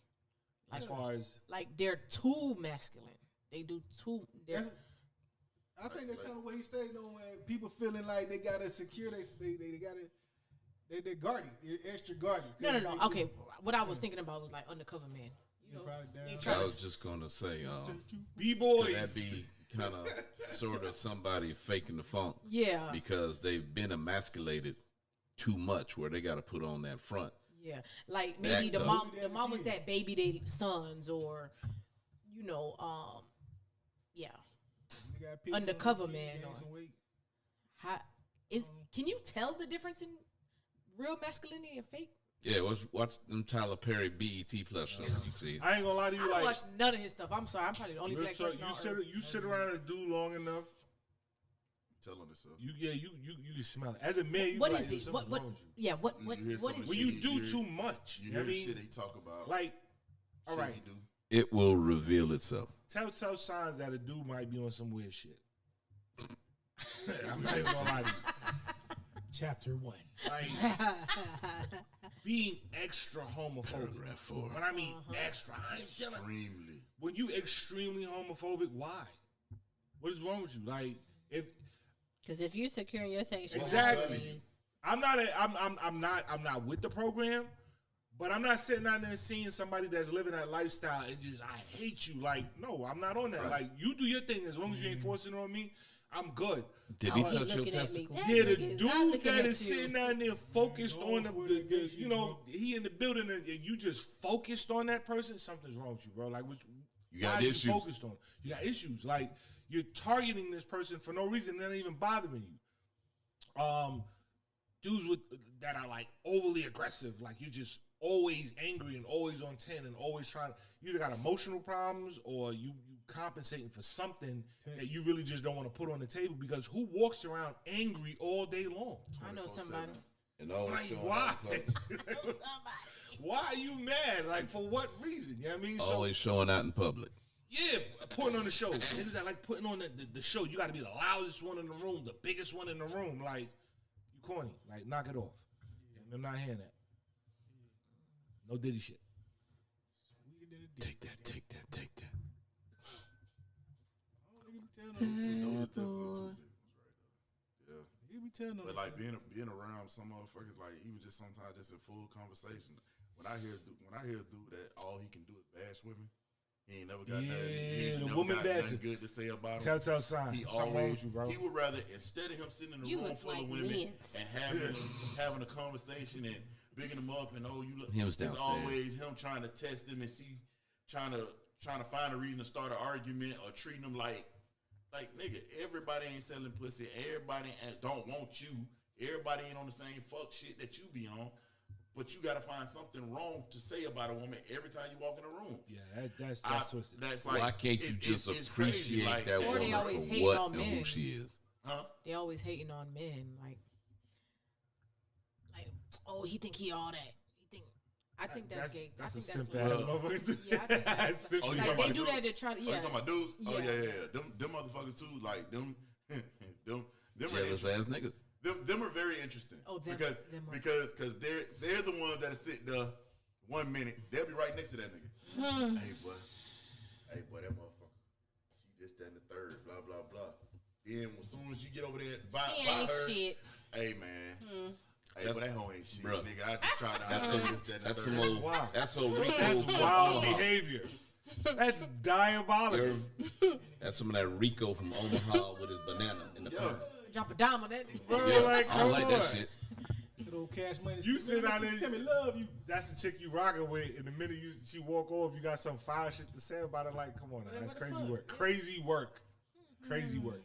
As far as Like they're too masculine. They do too. I think that's kind of what he's saying. Though, when people feeling like they gotta secure, they gotta. They're guarded. They're extra guarded. No. Okay, what I was thinking about was like undercover men. You know, I was just gonna say, could B-boys. that be kind of sort of somebody faking the funk? Yeah. Because they've been emasculated too much, where they got to put on that front. Yeah, like maybe That the mom was that baby they sons, or yeah, undercover man. How is? Can you tell the difference in real masculinity and fake? Yeah, watch them Tyler Perry BET Plus shows. You see it. I ain't gonna lie to I you, don't like watch none of his stuff. I'm sorry, I'm probably the only real black talk, person on earth. you sit around and do long enough, Telling yourself. you can smell it. As a man, you What like, is yo, it? something's What? wrong with you. Yeah. What You hear is somebody When it? you You do hear- too much, You you know hear what I the shit mean? they talk about. Like, all shit right, he do. It will reveal itself. telltale signs that a dude might be on some weird shit. I'm not even gonna lie to you. Chapter 1. Like, being extra homophobic. Paragraph 4. When I mean extra, I ain't telling. Extremely. When you extremely homophobic, why? What is wrong with you? Like, Because if you're securing your sexuality, exactly, I'm not with the program, but I'm not sitting out there and seeing somebody that's living that lifestyle and just I hate you. Like, no, I'm not on that. Right. Like, you do your thing as long as you ain't forcing it on me. I'm good. Did Oh, he he touch your looking at me. testicles? That Yeah, the nigga is not dude looking that at is you. sitting down there focused on the you know, he in the building and you just focused on that person, something's wrong with you, bro. Like, You got why are you issues. focused on? You got issues. Like, you're targeting this person for no reason, they're not even bothering you. Dudes that are like overly aggressive, like you're just always angry and always on 10 and always trying. You either got emotional problems or you compensating for something that you really just don't want to put on the table, because who walks around angry all day long? I know somebody. And always Like, showing why? out in public. Why are you mad? Like, for what reason? You know what I mean? Always showing out in public. Yeah, putting on the show. Niggas that like putting on the show. You got to be the loudest one in the room, the biggest one in the room. Like, you corny. Like, knock it off. I'm not hearing that. No Diddy shit. Take that. You be telling them. But like being around some motherfuckers, like even just sometimes just in full conversation. When I hear a dude that all he can do is bash women, he ain't never got nothing. He ain't the never woman got nothing bashing. good to say about him. Telltale sign. He Something wrong always with you, bro. he would rather, instead of him sitting in a You room was full like of women Vince. and having a conversation and bigging them up and you look. Him's it's downstairs. always him trying to test them and see, trying to find a reason to start an argument or treating them like nigga. Everybody ain't selling pussy. Everybody don't want you. Everybody ain't on the same fuck shit that you be on. But you gotta find something wrong to say about a woman every time you walk in a room. Yeah, that's twisted. That's like, Why can't you just it's crazy, appreciate like, that Or they woman always for hate what on and who men. she is? Huh? They always hating on men, like, oh, he think he all that. I think that's gay. That's I a think simp that's ass like, motherfucker. yeah, I think that's Simp Oh, you ass. talking like, about they do dudes? that to try to, Oh, you yeah. talking about dudes? Oh Yeah. yeah. Them motherfuckers too. Like them are Jealous interesting. ass niggas. Them are very interesting. Oh, them are. because they're the ones that sit there 1 minute. They'll be right next to that nigga. Hey boy, that motherfucker. She this, that, and the third. Blah blah blah. Then as soon as you get over there, by She ain't her, shit. hey man. Hey, but that hoe ain't shit, Bruh. nigga. I just tried to That's understand some this, that, and the that's third. some old Wow. that's old Rico. That's from wild Omaha. behavior. That's diabolical. That's some of that Rico from Omaha with his banana in the Yeah. front. Drop a dime on that nigga. Bro, Yeah, like, I don't come like that on. shit. That old cash money. You sit out there, Tell me, love you. that's the chick you rocking with, and the minute she walk off, you got some fire shit to say about it. Like, come on, now, that's crazy work. Crazy work. Crazy work.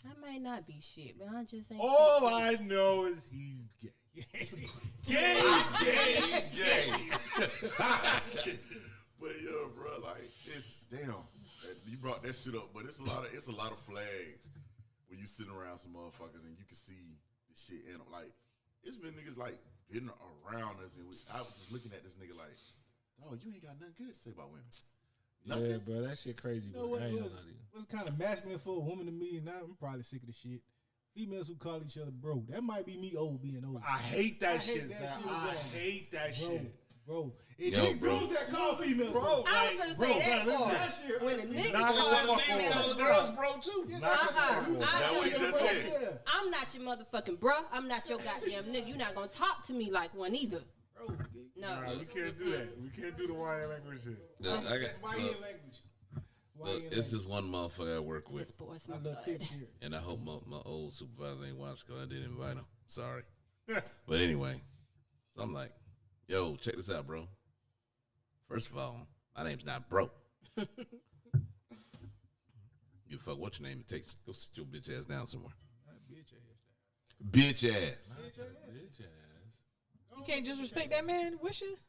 I might not be shit, but I just ain't All shit. I know is he's gay. Gay. But yeah, bro, like it's damn. You brought that shit up, but it's a lot of flags when you sitting around some motherfuckers and you can see the shit in them. Like it's been niggas like been around us, and I was just looking at this nigga like, oh, you ain't got nothing good to say about women. Nothing. Yeah, bro, that shit crazy. You know bro. what I ain't was, gonna lie to you. what's kind of masculine for a woman to me, and I'm probably sick of the shit. Females who call each other bro. That might be me old being old. I hate that shit, that son. shit, I bro. hate that Bro, shit. bro. And Yo, these bro. dudes that call females Bro, bro. I was like, gonna bro, say that bro, part. listen. That shit, When the niggas Knock call it the fuck females off. girls, bro, too. Yeah, Knock it the fuck off. That's what he just said. I'm not your motherfucking bruh. I'm not your goddamn nigga. You're not gonna talk to me like one either. Bro, No. Nah, we can't do that. We can't do the YN language shit. Look, I got, that's YN look, language. look, this is one motherfucker I work with, Just boys I my love blood. thick shit. and I hope my old supervisor ain't watched because I didn't invite him. Sorry. But anyway, so I'm like, yo, check this out, bro. First of all, my name's not bro. You fuck what's your name? It takes go sit your bitch ass down somewhere. Bitch ass. Bitch ass. You can't just respect that man wishes.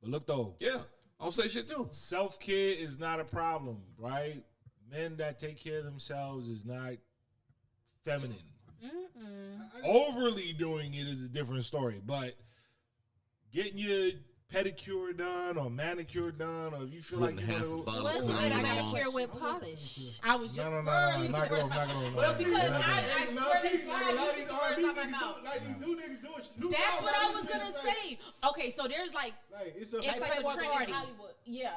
But look though, Yeah, I don't say shit too. self-care is not a problem, right? Men that take care of themselves is not feminine. Overly doing it is a different story, but getting your pedicure done or manicure done, or if you feel Putting like you half want a to bottle What's of the cologne on. manicure with polish? I was just no, early to knock the it first off, knock it time. off. Well, because knock it off. I swear to God, you took the words out my mouth. Like these new niggas doing new That's songs, what like I these was gonna niggas, say. Okay, so there's like Like, it's it's like Playboy a trend Cardi. in Hollywood. Yeah.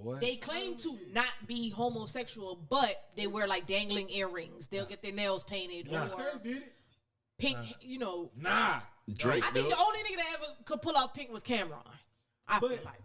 What? They claim to not be homosexual, but they wear like dangling earrings. They'll get their nails painted Nah. or Steph did it. pink, you know. Nah. Drake, I think dude. the only nigga that ever could pull off pink was Cameron. I feel But- like.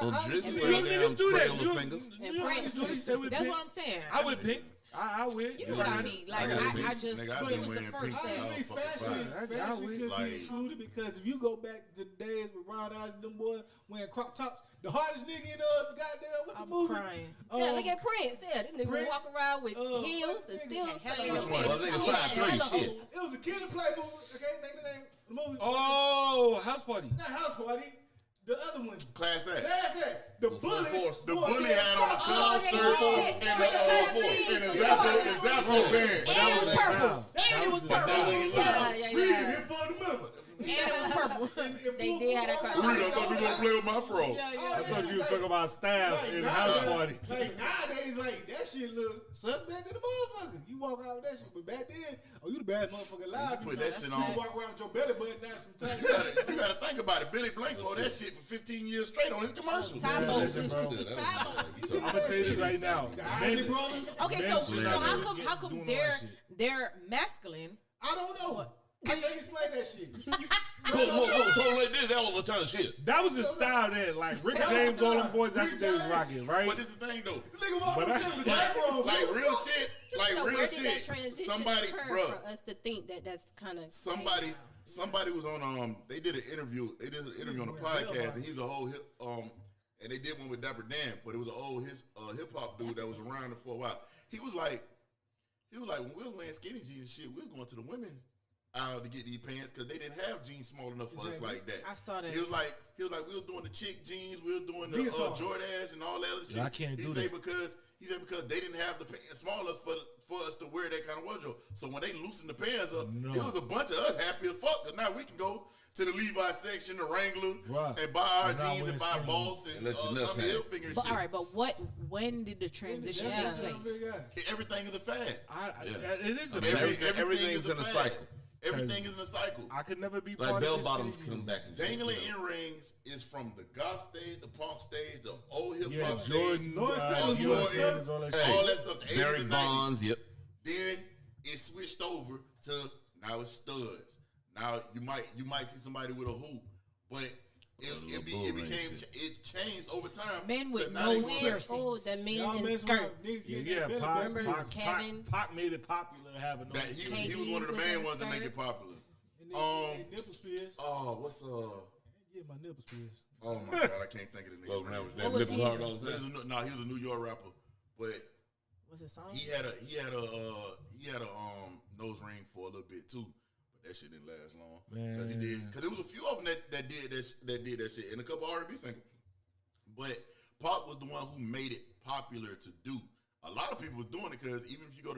Oh, Drizzy And wear Prince. damn Niggas do that. cradle You- of fingers. And you know, Prince. they with That's pink. what I'm saying. I with pink. I wear. You know what I mean? Like I got I pink. just Nigga, I it been was the wearing first pink thing. Honestly, fucking fashion fine. fashion could Like- be excluded because if you go back to the days with Ron Ives and them boys wearing crop tops, the hardest nigga in goddamn what the I'm movie? crying. Yeah, look at Prince. Yeah, this nigga Prince, walk around with heels and nigga still had hella say hoes. Well, I think it's 5'3", shit. It was a Kid and Play movie. Okay, think of the name of the movie. Oh, house party. Not House Party. The other one. Class A. That's it. The Full bully. force. The was bully there. had on a cutout yeah, shirt yeah, and yeah. a Zappo band. But And it was was the purple. style. And it was the purple. style. Yeah. Reading it for the members. And it was purple. They did have that crop. Reed, I thought you were gonna play with my fro. I thought you was talking about staff in the house party. Like nowadays, like that shit look suspect to the motherfucker. You walk out with that shit, but back then, oh, you the bad motherfucker alive. You put that shit on. You walk around with your belly button out sometimes. You gotta think about it. Billy Blanks wore that shit for 15 years straight on his commercials. Time Yeah, listen, bro. Shit, that was- I'm gonna say this right now. The Isaac brothers. Okay, Men so should so not how be come doing all they're that shit. they're masculine? I don't know. I can't explain that shit. Told like this, that all the time shit. That was the style then. Like Rick James, all them boys, that's what they was rocking, right? But this is the thing though. Nigga walk But up I- there with that wrong. Like real shit. Like So real where did that shit. transition Somebody, occur bro. for us to think that that's kind of Somebody was on they did an interview. They did an interview on a podcast, and he's a whole hip and they did one with Dapper Dan, but it was an old hip hop dude that was around for a while. He was like when we was wearing skinny jeans and shit, we was going to the women aisle to get these pants because they didn't have jeans small enough for us like that. I saw that. He was like we was doing the chick jeans, we was doing the Leotard. Jordans and all that other shit. I can't do that. He said because they didn't have the pants small enough for us to wear that kind of wardrobe. So when they loosened the pants up, No. it was a bunch of us happy as fuck because now we can go to the Levi section, the Wrangler, Right. and buy our I'm not jeans wearing and buy skinny Boss and let your nuts Tommy hang. Hilfiger and But shit. all right, but when did the transition take place? Everything is a fad. It is a Everything's in a cycle. Everything is in a cycle. I could never be Like part bell of this bottoms skinny come jeans. back and shit, Dangling you know. earrings is from the goth stage, the punk stage, the old hip Yeah, hop stage, Jordan, Lord Jordan, Sanders, all that Hey. shit. all that stuff. The 80s Barry and 90s. Bonds, yep. Then it switched over to now it's studs. Now you might see somebody with a hoop, but it changed over time. Men to with now no they going back- piercing. oh, the men Y'all in mess skirts. with Yeah, belly Pac, button. Remember Pac, Kevin? Pac made it popular having That those. he was one of the main ones to make it popular. And then nipple spears. Oh, what's Get my nipple spears. Oh my god, I can't think of the Walking nigga. around with name. them was nipples he? hard all the But time. he was a New York rapper, but What's the song? he had a nose ring for a little bit too. But that shit didn't last long because there was a few of them that did that shit and a couple R&B singles. But Pop was the one who made it popular to do. a lot of people was doing it because even if you go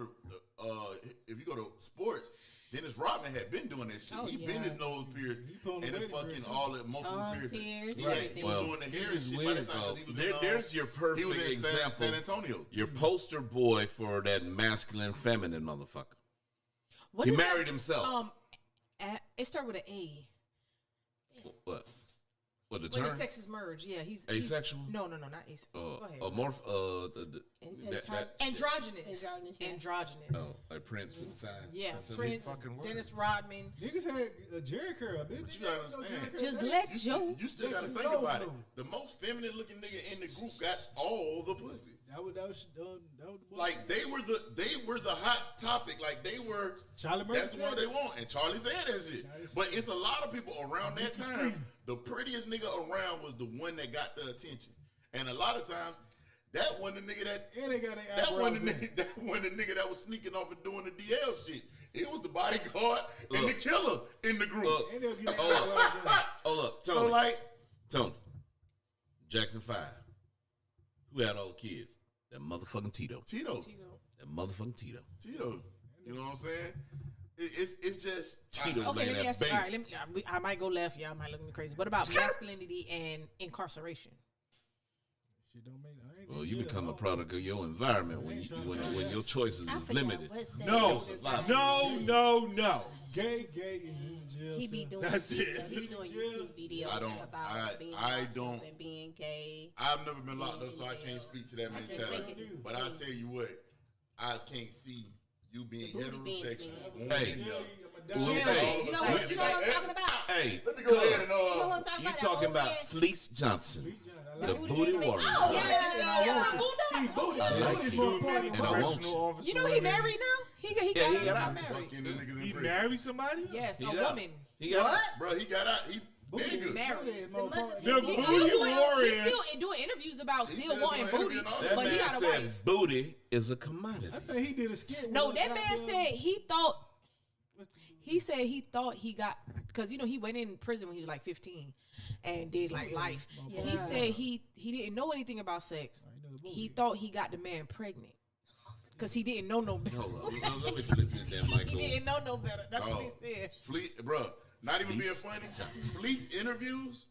to sports, Dennis Rodman had been doing that shit. He been his nose pierced and the fucking all the multiple piercings. He was doing the hair and shit by the time 'cause he was there's your perfect he was in example. San Antonio. Your poster boy for that masculine, feminine motherfucker. What He is married that? himself. It started with an A. What? What the When term? the sexes merge, yeah, he's Asexual? No, not asexual. Go ahead. Androgynous. Androgynous. Oh, like Prince with the sign. Yeah, Something. Prince, fucking word. Dennis Rodman. Niggas had a Jerry curl, bitch. But you gotta understand. Just let Joe. You still gotta think about it. The most feminine looking nigga in the group got all the pussy. That was Like they were the hot topic. Like they were. Charlie Murphy That's the one said they it. want, and Charlie said that shit. But it's a lot of people around that time. The prettiest nigga around was the one that got the attention, and a lot of times that one the nigga that And they got their that eyebrows one the done. nigga that one the nigga that was sneaking off and doing the DL shit. It was the bodyguard and the Look. killer in the group. Look. And they'll get their Oh, eyebrows done. Hold up, Tony. So like, Tony. Jackson 5. Who had all the kids? That motherfucking Tito. Tito, That motherfucking Tito. you know what I'm saying? It's just Tito Okay, laying let me that ask you. All right, base. I might go left. Y'all might look at me crazy. What about masculinity and incarceration? Shit don't make. I ain't Well, in you jail become at a all. product of your environment when your choices I is forgot limited. what's that No, survivor. no. Gay is in jail. He be son. doing That's it. He be doing YouTube videos I don't- about I- being I locked don't- up and being gay. I've never been locked up, so I can't speak to that think mentality. it is But I tell you what, I can't see you being The booty being heterosexual. big. going Hey. in there. Well, Jail. hey, You know what I'm talking about? Hey, Let me go ahead and You know what I'm talking you about? talking That about old man- Fleece Johnson, I the like booty man- warrior. Oh, yeah. She's booty. I like Booty's you. more important And than I work. want Correctional officer You know he women. married now. He got he got out. married. Fucking the niggas in He prison. married somebody? Yes, He a got- woman. He got out. Bro, he got out. He Booty's nigga. married. Booty is more important. The He's booty still warrior. doing interviews about He's still still wanting doing booty, interview and all That but he man got a said wife. booty is a commodity. I think he did a skit. No, with that a man goddamn- said he said he thought he got because he went in prison when he was like 15 and did like life. Yeah. He said he didn't know anything about sex. He thought he got the man pregnant because he didn't know no better. Hold on, let me flip this damn mic He over. didn't know no better. That's what he Oh, said. Fleet, bro. Not even being funny. Fleece interviews,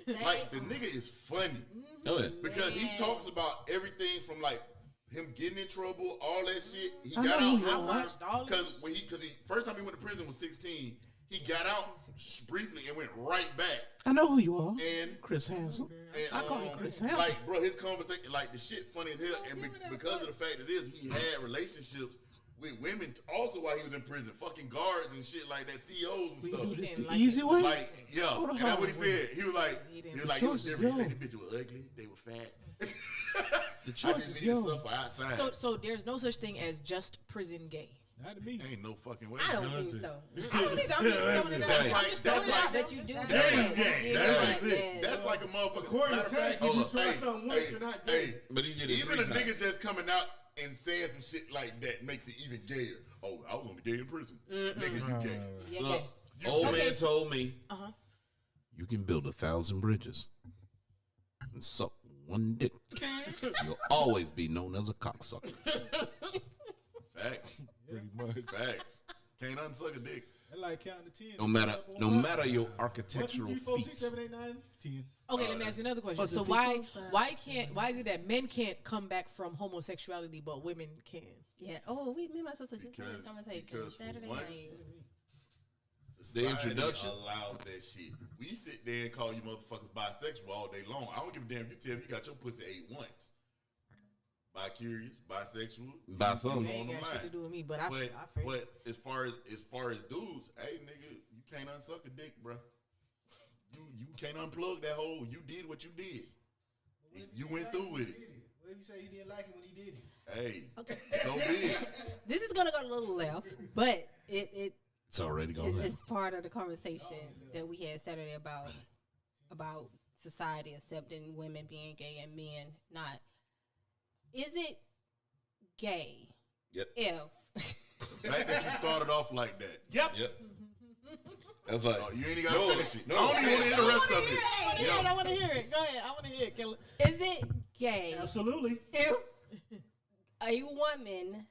like the nigga is funny Go ahead. because he talks about everything from like him getting in trouble, all that shit. He I got know, out I one time watched all of because he first time he went to prison was 16. He got out briefly and went right back. I know who you are, And Chris Hansen. And, I call you Chris Hansen. like, bro, his conversation, like, the shit funny as hell. And because of the fact that he had relationships with women also while he was in prison, fucking guards and shit like that, CEOs and stuff. This didn't the like easy way. Like, yeah, What a and that's what he hard way. said. He was like, didn't. it was choice is different. He yours. said the bitch was ugly, they were fat. The I choice just is needed yours. stuff for outside. So there's no such thing as just prison gay. Not to me. Ain't no fucking way. I don't think Listen. so. I don't think I'm just throwing it out. That's I'm like- just that's throwing it like- out there. But you do. That is gay. That's it. That's like a motherfucker. According Matter to of Tank, fact, if you hold up. try Hey, something once, hey, you're not hey, gay. But he did it even a 3 nigga times. just coming out and saying some shit like that makes it even gayer. Oh, I was only gay in prison. Nigga, you gay. Yeah, Look, yeah. old man told me, Uh-huh. you can build 1,000 bridges and suck one dick. You'll always be known as a cocksucker. Facts. Pretty much. Facts. Can't unsuck a dick. That like counting to 10. No matter your 1, architectural 2, 3, 4, 6, feats. 7, 8, 9, 10. Okay, let me ask you another question. So why is it that men can't come back from homosexuality but women can? Yeah. Oh, me and my sister just had this Because conversation for Saturday one, night. Society introduction? allows that shit. We sit there and call you motherfuckers bisexual all day long. I don't give a damn if you tell me you got your pussy ate once. Bi-curious, bisexual. By some. They ain't got shit to do with me, but I feel. But as far as dudes, hey nigga, you can't unsuck a dick, bro. You can't unplug that hole. You did what you did. You went through with it. What if you say he didn't like it when he did it? Hey, so big. This is gonna go a little left, but It's already gone. it's part of the conversation that we had Saturday about society accepting women being gay and men not. Is it gay Yep. if The fact that you started off like that. Yep. Yep. That's like, You ain't even gotta finish it. no. I don't even want to hear the rest of it. I want to hear it. Go ahead. I want to hear it, Killer. is it gay Absolutely. if a woman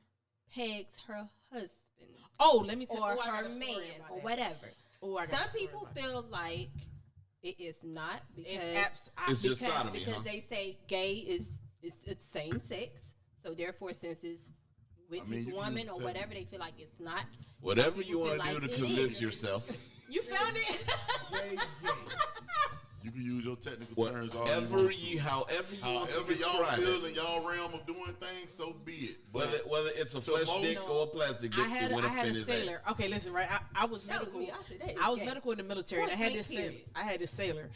pegs her husband. Oh, let me tell or you. I got her a story man about or that. whatever. Oh, I got Some a story people about that. feel like it is not because It's just sodomy, because huh? they say gay is it's same sex. So therefore, since it's with I mean, his you can woman use or the whatever, they feel like it's not. Whatever People you want feel to do like to it convince is. yourself. You found it? You can use your technical terms all you Whatever want to. you, however you want to However y'all describe feel it. in y'all realm of doing things, so be it. But Whether it's a to flesh most- dick or a plastic dick, I had you want to a fit his sailor. ass. Okay, listen, right? I was That was medical. me. I said, that is I was gay. medical in the military, and I Point had blank, this sailor. period. I had this sailor.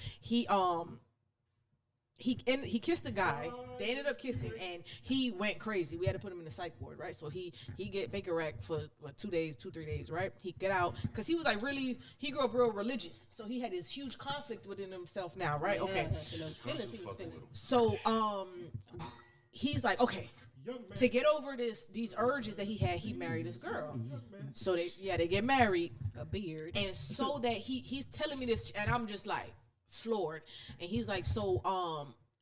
He kissed a guy. They ended up kissing, and he went crazy. We had to put him in the psych ward, right? So he get Baker rack for 2 days, 3 days, right? He get out because he was like really. He grew up real religious, so he had this huge conflict within himself now, right? Okay. Yeah, those feelings he was feeling. So he's like, okay, to get over these urges that he had, he married this girl. So they get married. A beard. And so that he's telling me this, and I'm just like floored. And he's like, so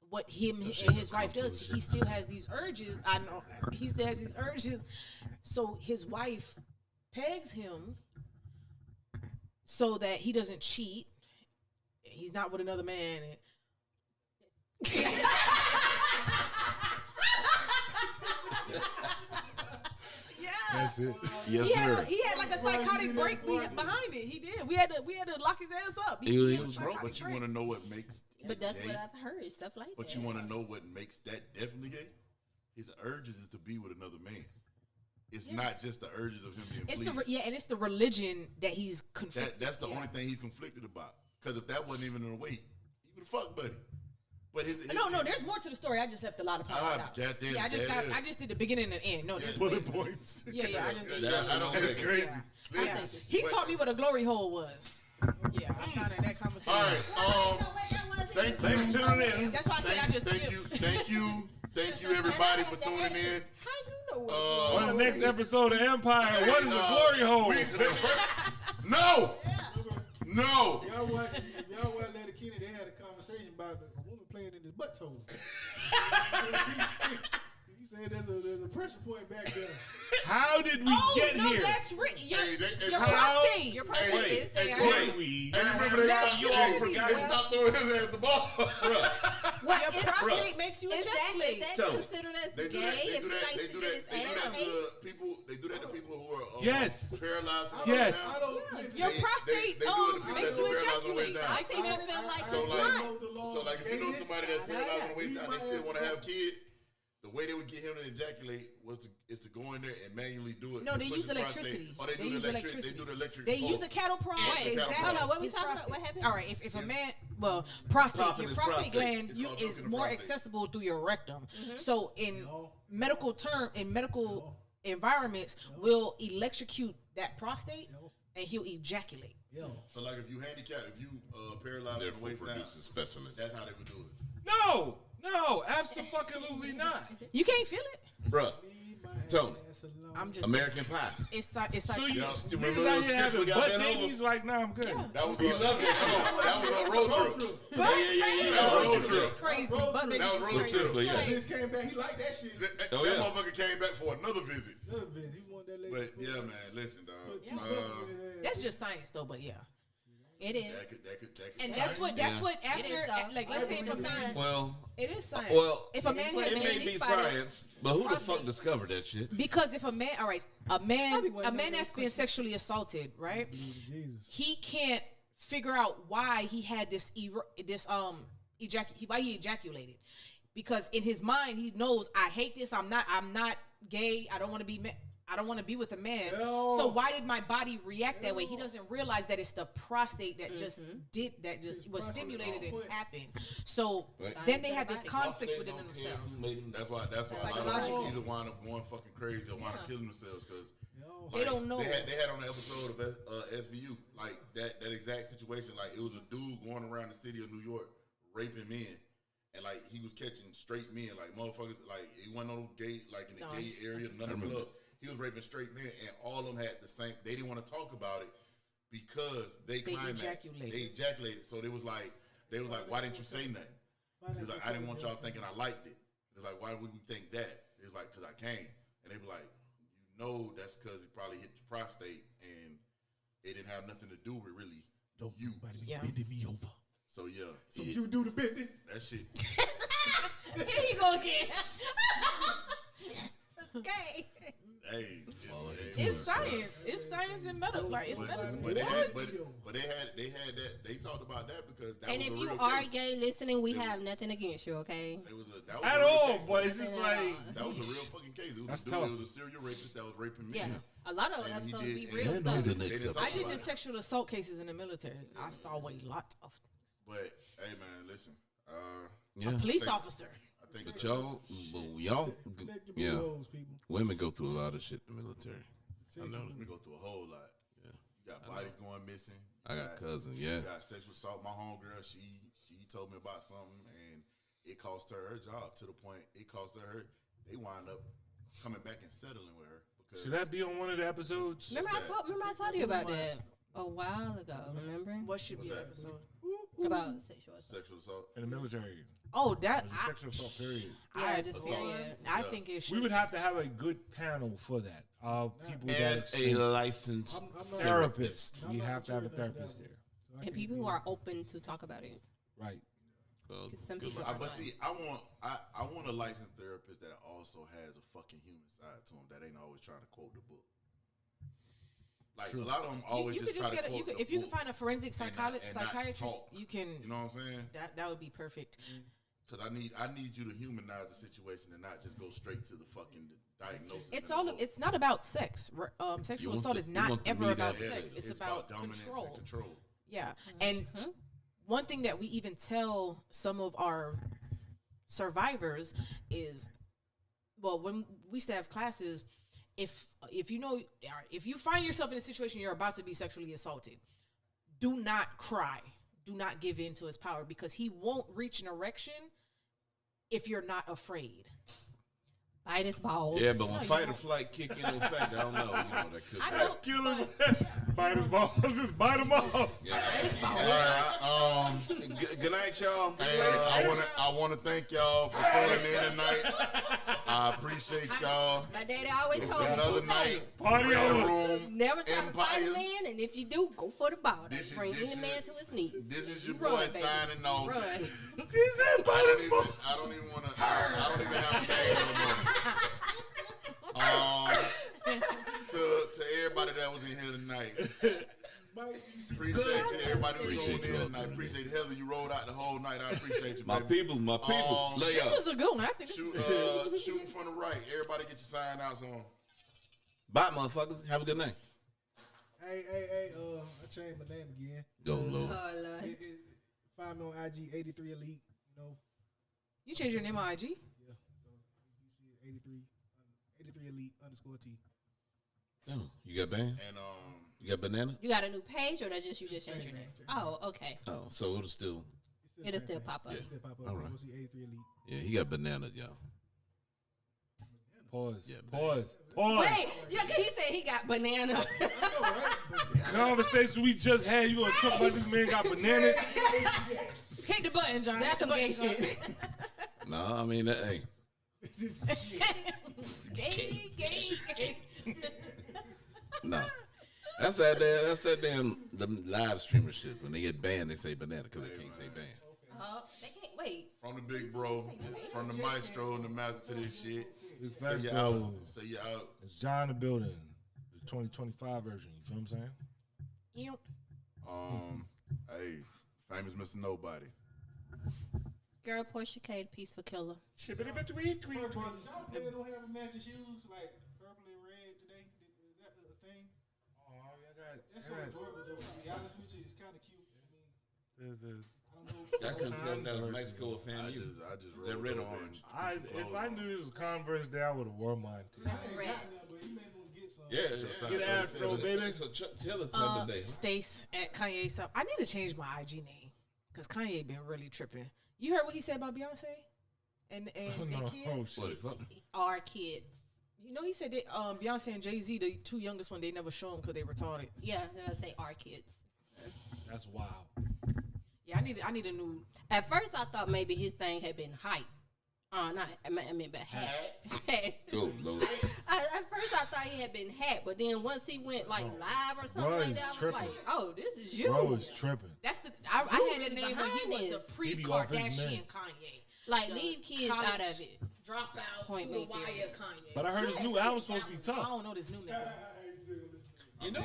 what him and his wife does, he still has these urges. I know he still has these urges. So his wife pegs him so that he doesn't cheat. He's not with another man. That's it. Yes, He sir. had like a psychotic break behind it. He did. We had to lock his ass up. He was had a broke. psychotic But you break. want to know what makes But that's gay? what I've heard, stuff like But that. you want to know what makes that definitely gay? His urges is to be with another man. It's not just the urges of him being It's pleased. and it's the religion that he's conflicted. That's the only thing he's conflicted about. Because if that wasn't even in the weight, he would have fucked buddy. But his No, there's more to the story. I just left a lot of parts out. goddamn, Yeah, I just did the beginning and end. No, there's Bullet points. yeah, I just did. I don't That's think- crazy. Yeah. He taught me what a glory hole was. Yeah, I found in that conversation. All right. Thank you for tuning in. That's why I said I just Thank you, everybody, for tuning in. How you know what? On the next episode of Empire, what is a glory hole? No. Y'all watch Letter Kenny, they had a conversation about a woman playing in his butthole. He said there's a pressure point back there. How did we get no, here? that's right. Your how- prostate. Your prostate Hey, is there. Did we? And remember You all forgot. they stopped throwing his ass the ball. Your prostate makes you Is ejaculate. that Tell me. considered as They do gay? that. They If do he that. likes They to do get that. his They do that ass to ate? people. They do that to people who are Yes. paralyzed. From the Yes. waist I down. don't listen. Your They- prostate they do it to people makes that you are paralyzed on the waist ejaculate. down. I think People that feel like So it's like, not. so like, if you know somebody that's paralyzed on the waist down, they still want to have kids. The way they would get him to ejaculate is to go in there and manually do it. No, to they push use his prostate. electricity. Oh, they do use the electricity. They do the electric. They use a cattle prod. Right, Exactly. hold on, what we His talking about? prostate. What happened? All right, if a man, prostate, Popping your his prostate prostate. gland It's you called is milking the more prostate. accessible through your rectum. So in medical environments, will electrocute that prostate, and he'll ejaculate. So like, if you handicap, if you paralyzed on the Therefore, waist down, produces specimen. that's how they would do it. No, absolutely not. You can't feel it. Bruh, Tony, I'm just American Pie. It's So you Yeah. niggas out here having butt babies like, nah, I'm good. That was a road trip. But That was a road trip. it's crazy. But baby, That was it's road crazy. trip. Truthfully, yeah. He came back, he liked that shit. That Oh, yeah. motherfucker came back for another visit. He wanted that lady. But yeah, man, listen, dog. That's just science, though. But yeah, It is. That could and that's what after is, though. like let's say if a man, Well, it is science. if a man has it may be science, but who the fuck discovered that shit? because if a man, all right, a man wasn't no that's been sexually assaulted, right? Jesus. He can't figure out why he had why he ejaculated, because in his mind he knows, I hate this. I'm not gay. I don't want to be. I don't want to be with a man. No. So why did my body react that way? He doesn't realize that it's the prostate that just was stimulated and happened. So Right. then they had this conflict within themselves. That's why a lot of Psychological. people either wind up going fucking crazy or wind up killing themselves because They don't know. They had on the episode of SVU like that exact situation. Like, it was a dude going around the city of New York raping men, and like he was catching straight men, like motherfuckers. Like, he wasn't no gay, like in the gay area, none of the clubs. He was raping straight men, and all of them had the same. They didn't want to talk about it because they climaxed. ejaculated. They ejaculated. So they was like, why didn't you say nothing? He was like, I didn't want y'all thinking I liked it. It's like, why would we think that? It's like, because I came. And they be like, you know that's because he probably hit the prostate and it didn't have nothing to do with really you. Bending me over. So, yeah. So you do the bending. That shit. Here you go again. That's gay. Hey, It's science. It's science and medical. Like it's medicine. But they had that. They talked about that because that And was if a you real are case. gay listening, we have nothing against you, okay? It was that was At a real all, case, but though. it's just like That was a real fucking case. It was That's a dude. tough. It was a serial rapist that was raping men. Yeah. A lot of And he episodes did- be and real they stuff. didn't talk I did about the it. sexual assault cases in the military. I saw a lot of things. But hey, man, listen. Yeah. Police officer. I think But y'all, y'all, Take your yeah. balls, people. Women go through a lot of shit in the military. I know. we go through a whole lot. Yeah. You got bodies going missing. I got cousins. Yeah. You got sexual assault. My homegirl, she told me about something, and it cost her job to the point it cost her. They wind up coming back and settling with her. Because should that be on one of the episodes? Remember I told you about that a while ago, remember? What should be What's an that? episode? About sexual assault. sexual assault. In the military. Oh, that It was a sexual assault period. Yeah, just assault. period. I think it should. We would have to have a good panel for that of people that And a experience licensed I'm not- therapist. I'm We not have to have a mature enough therapist for there. that one. So I And can't people be- who are open to talk about it. Right. Well, 'Cause some good people luck. are But not. see, I want a licensed therapist that also has a fucking human side to him that ain't always trying to quote the book. Like a lot of them always you could just try just to get quote the if you can book find a forensic and not psychiatrist, talk. you can. You know what I'm saying? That would be perfect. Because I need you to humanize the situation and not just go straight to the fucking diagnosis. It's in the all. book. It's not about sex. Sexual want assault the- is you not want the ever lead about actor. sex. It's about dominance control. and control. Yeah, and one thing that we even tell some of our survivors is, well, when we used to have classes, if you find yourself in a situation you're about to be sexually assaulted, do not cry, do not give in to his power, because he won't reach an erection if you're not afraid. Bite his balls. Yeah, but when fight or flight kick in effect, I don't know. You know that could. I be. know. Killers. Bite his balls. Just bite them off. Yeah. All right. Good night, y'all. Hey, I want to thank y'all for tuning in tonight. I appreciate y'all. My daddy always It's told me another two night. things. Party Red over. Room Never try to fight a Empire. man, and if you do, go for the bottle. This is- Bring this any man is- to his knees. This is your Run, boy baby. signing off. Run. She said bite his balls. I don't even want to. I don't even have a name anymore. To everybody that was in here tonight, appreciate you. Everybody who Appreciate tuned you in all tonight, tuning in. appreciate it. Heather, you rolled out the whole night. I appreciate you, My baby. people, my people. Lay This up. was a good one. I think. Shooting from the right. Everybody get your sign outs on. Bye, motherfuckers. Have a good night. Hey, I changed my name again. Go, Lord. Oh, Lord. Find me on IG 83 Elite. You know, You changed your name on IG? yeah. So you see it, 83 Elite _T. Oh, you got band? And You got banana? You got a new page, or that's just you just changed your name? Oh, okay. Oh, so it'll still. It'll still pop up. Yeah. Still pop up. All right. Go see 83 Elite. Yeah, he got banana, y'all. Pause. Yeah, Pause. Pause. Wait, yeah, 'cause he said he got banana. Conversation we just had. You gonna talk about this man got banana? Hit the button, John. That's Hit the some gay button, John. shit. No, I mean, hey. Gay. No. That's that damn the live streamer shit. When they get banned, they say banana because they can't say ban. They can't wait. from the big bro, from the maestro and the master to this shit. Big Say you Festo. out. Say you out. It's John the Building, the 2025 version. You feel what I'm saying? You- Hey, famous Mr. Nobody. Girl, Portia K, the peaceful killer. Y'all players don't have matching shoes like purple and red today. Is that a thing? Oh, yeah, That's so adorable though. To be honest with you, it's kind of cute. I mean, the I don't know. I couldn't tell if that was Mexico or I FAMU. just That rolled red or over and orange. put some if clothes I on. knew this was Converse Day, I would have worn mine too. That's I ain't red. got none, but you may want to get some. Yeah, Get Astro, baby. So tell the time today. Stace at Kanye. So I need to change my IG name because Kanye been really tripping. You heard what he said about Beyonce and No, kids? oh, shit. Our kids. You know, he said that Beyonce and Jay-Z, the two youngest one, they never show them because they retarded. Yeah, they'll say our kids. That's wild. Yeah, I need a new. At first, I thought maybe his thing had been hype. Not I meant but hacked. Oh, Lord. At first I thought he had been hacked, but then once he went like live or something Bro like is that, I was tripping. like, oh, this is you. Bro is tripping. That's the I had a name when he was this. the He be off his pre-Kardashian meds. Kanye. Like, The leave kids college out of it. Dropout, Point through the blank wire period. Kanye. But I heard his new album's supposed to be I tough. don't know this new name. You know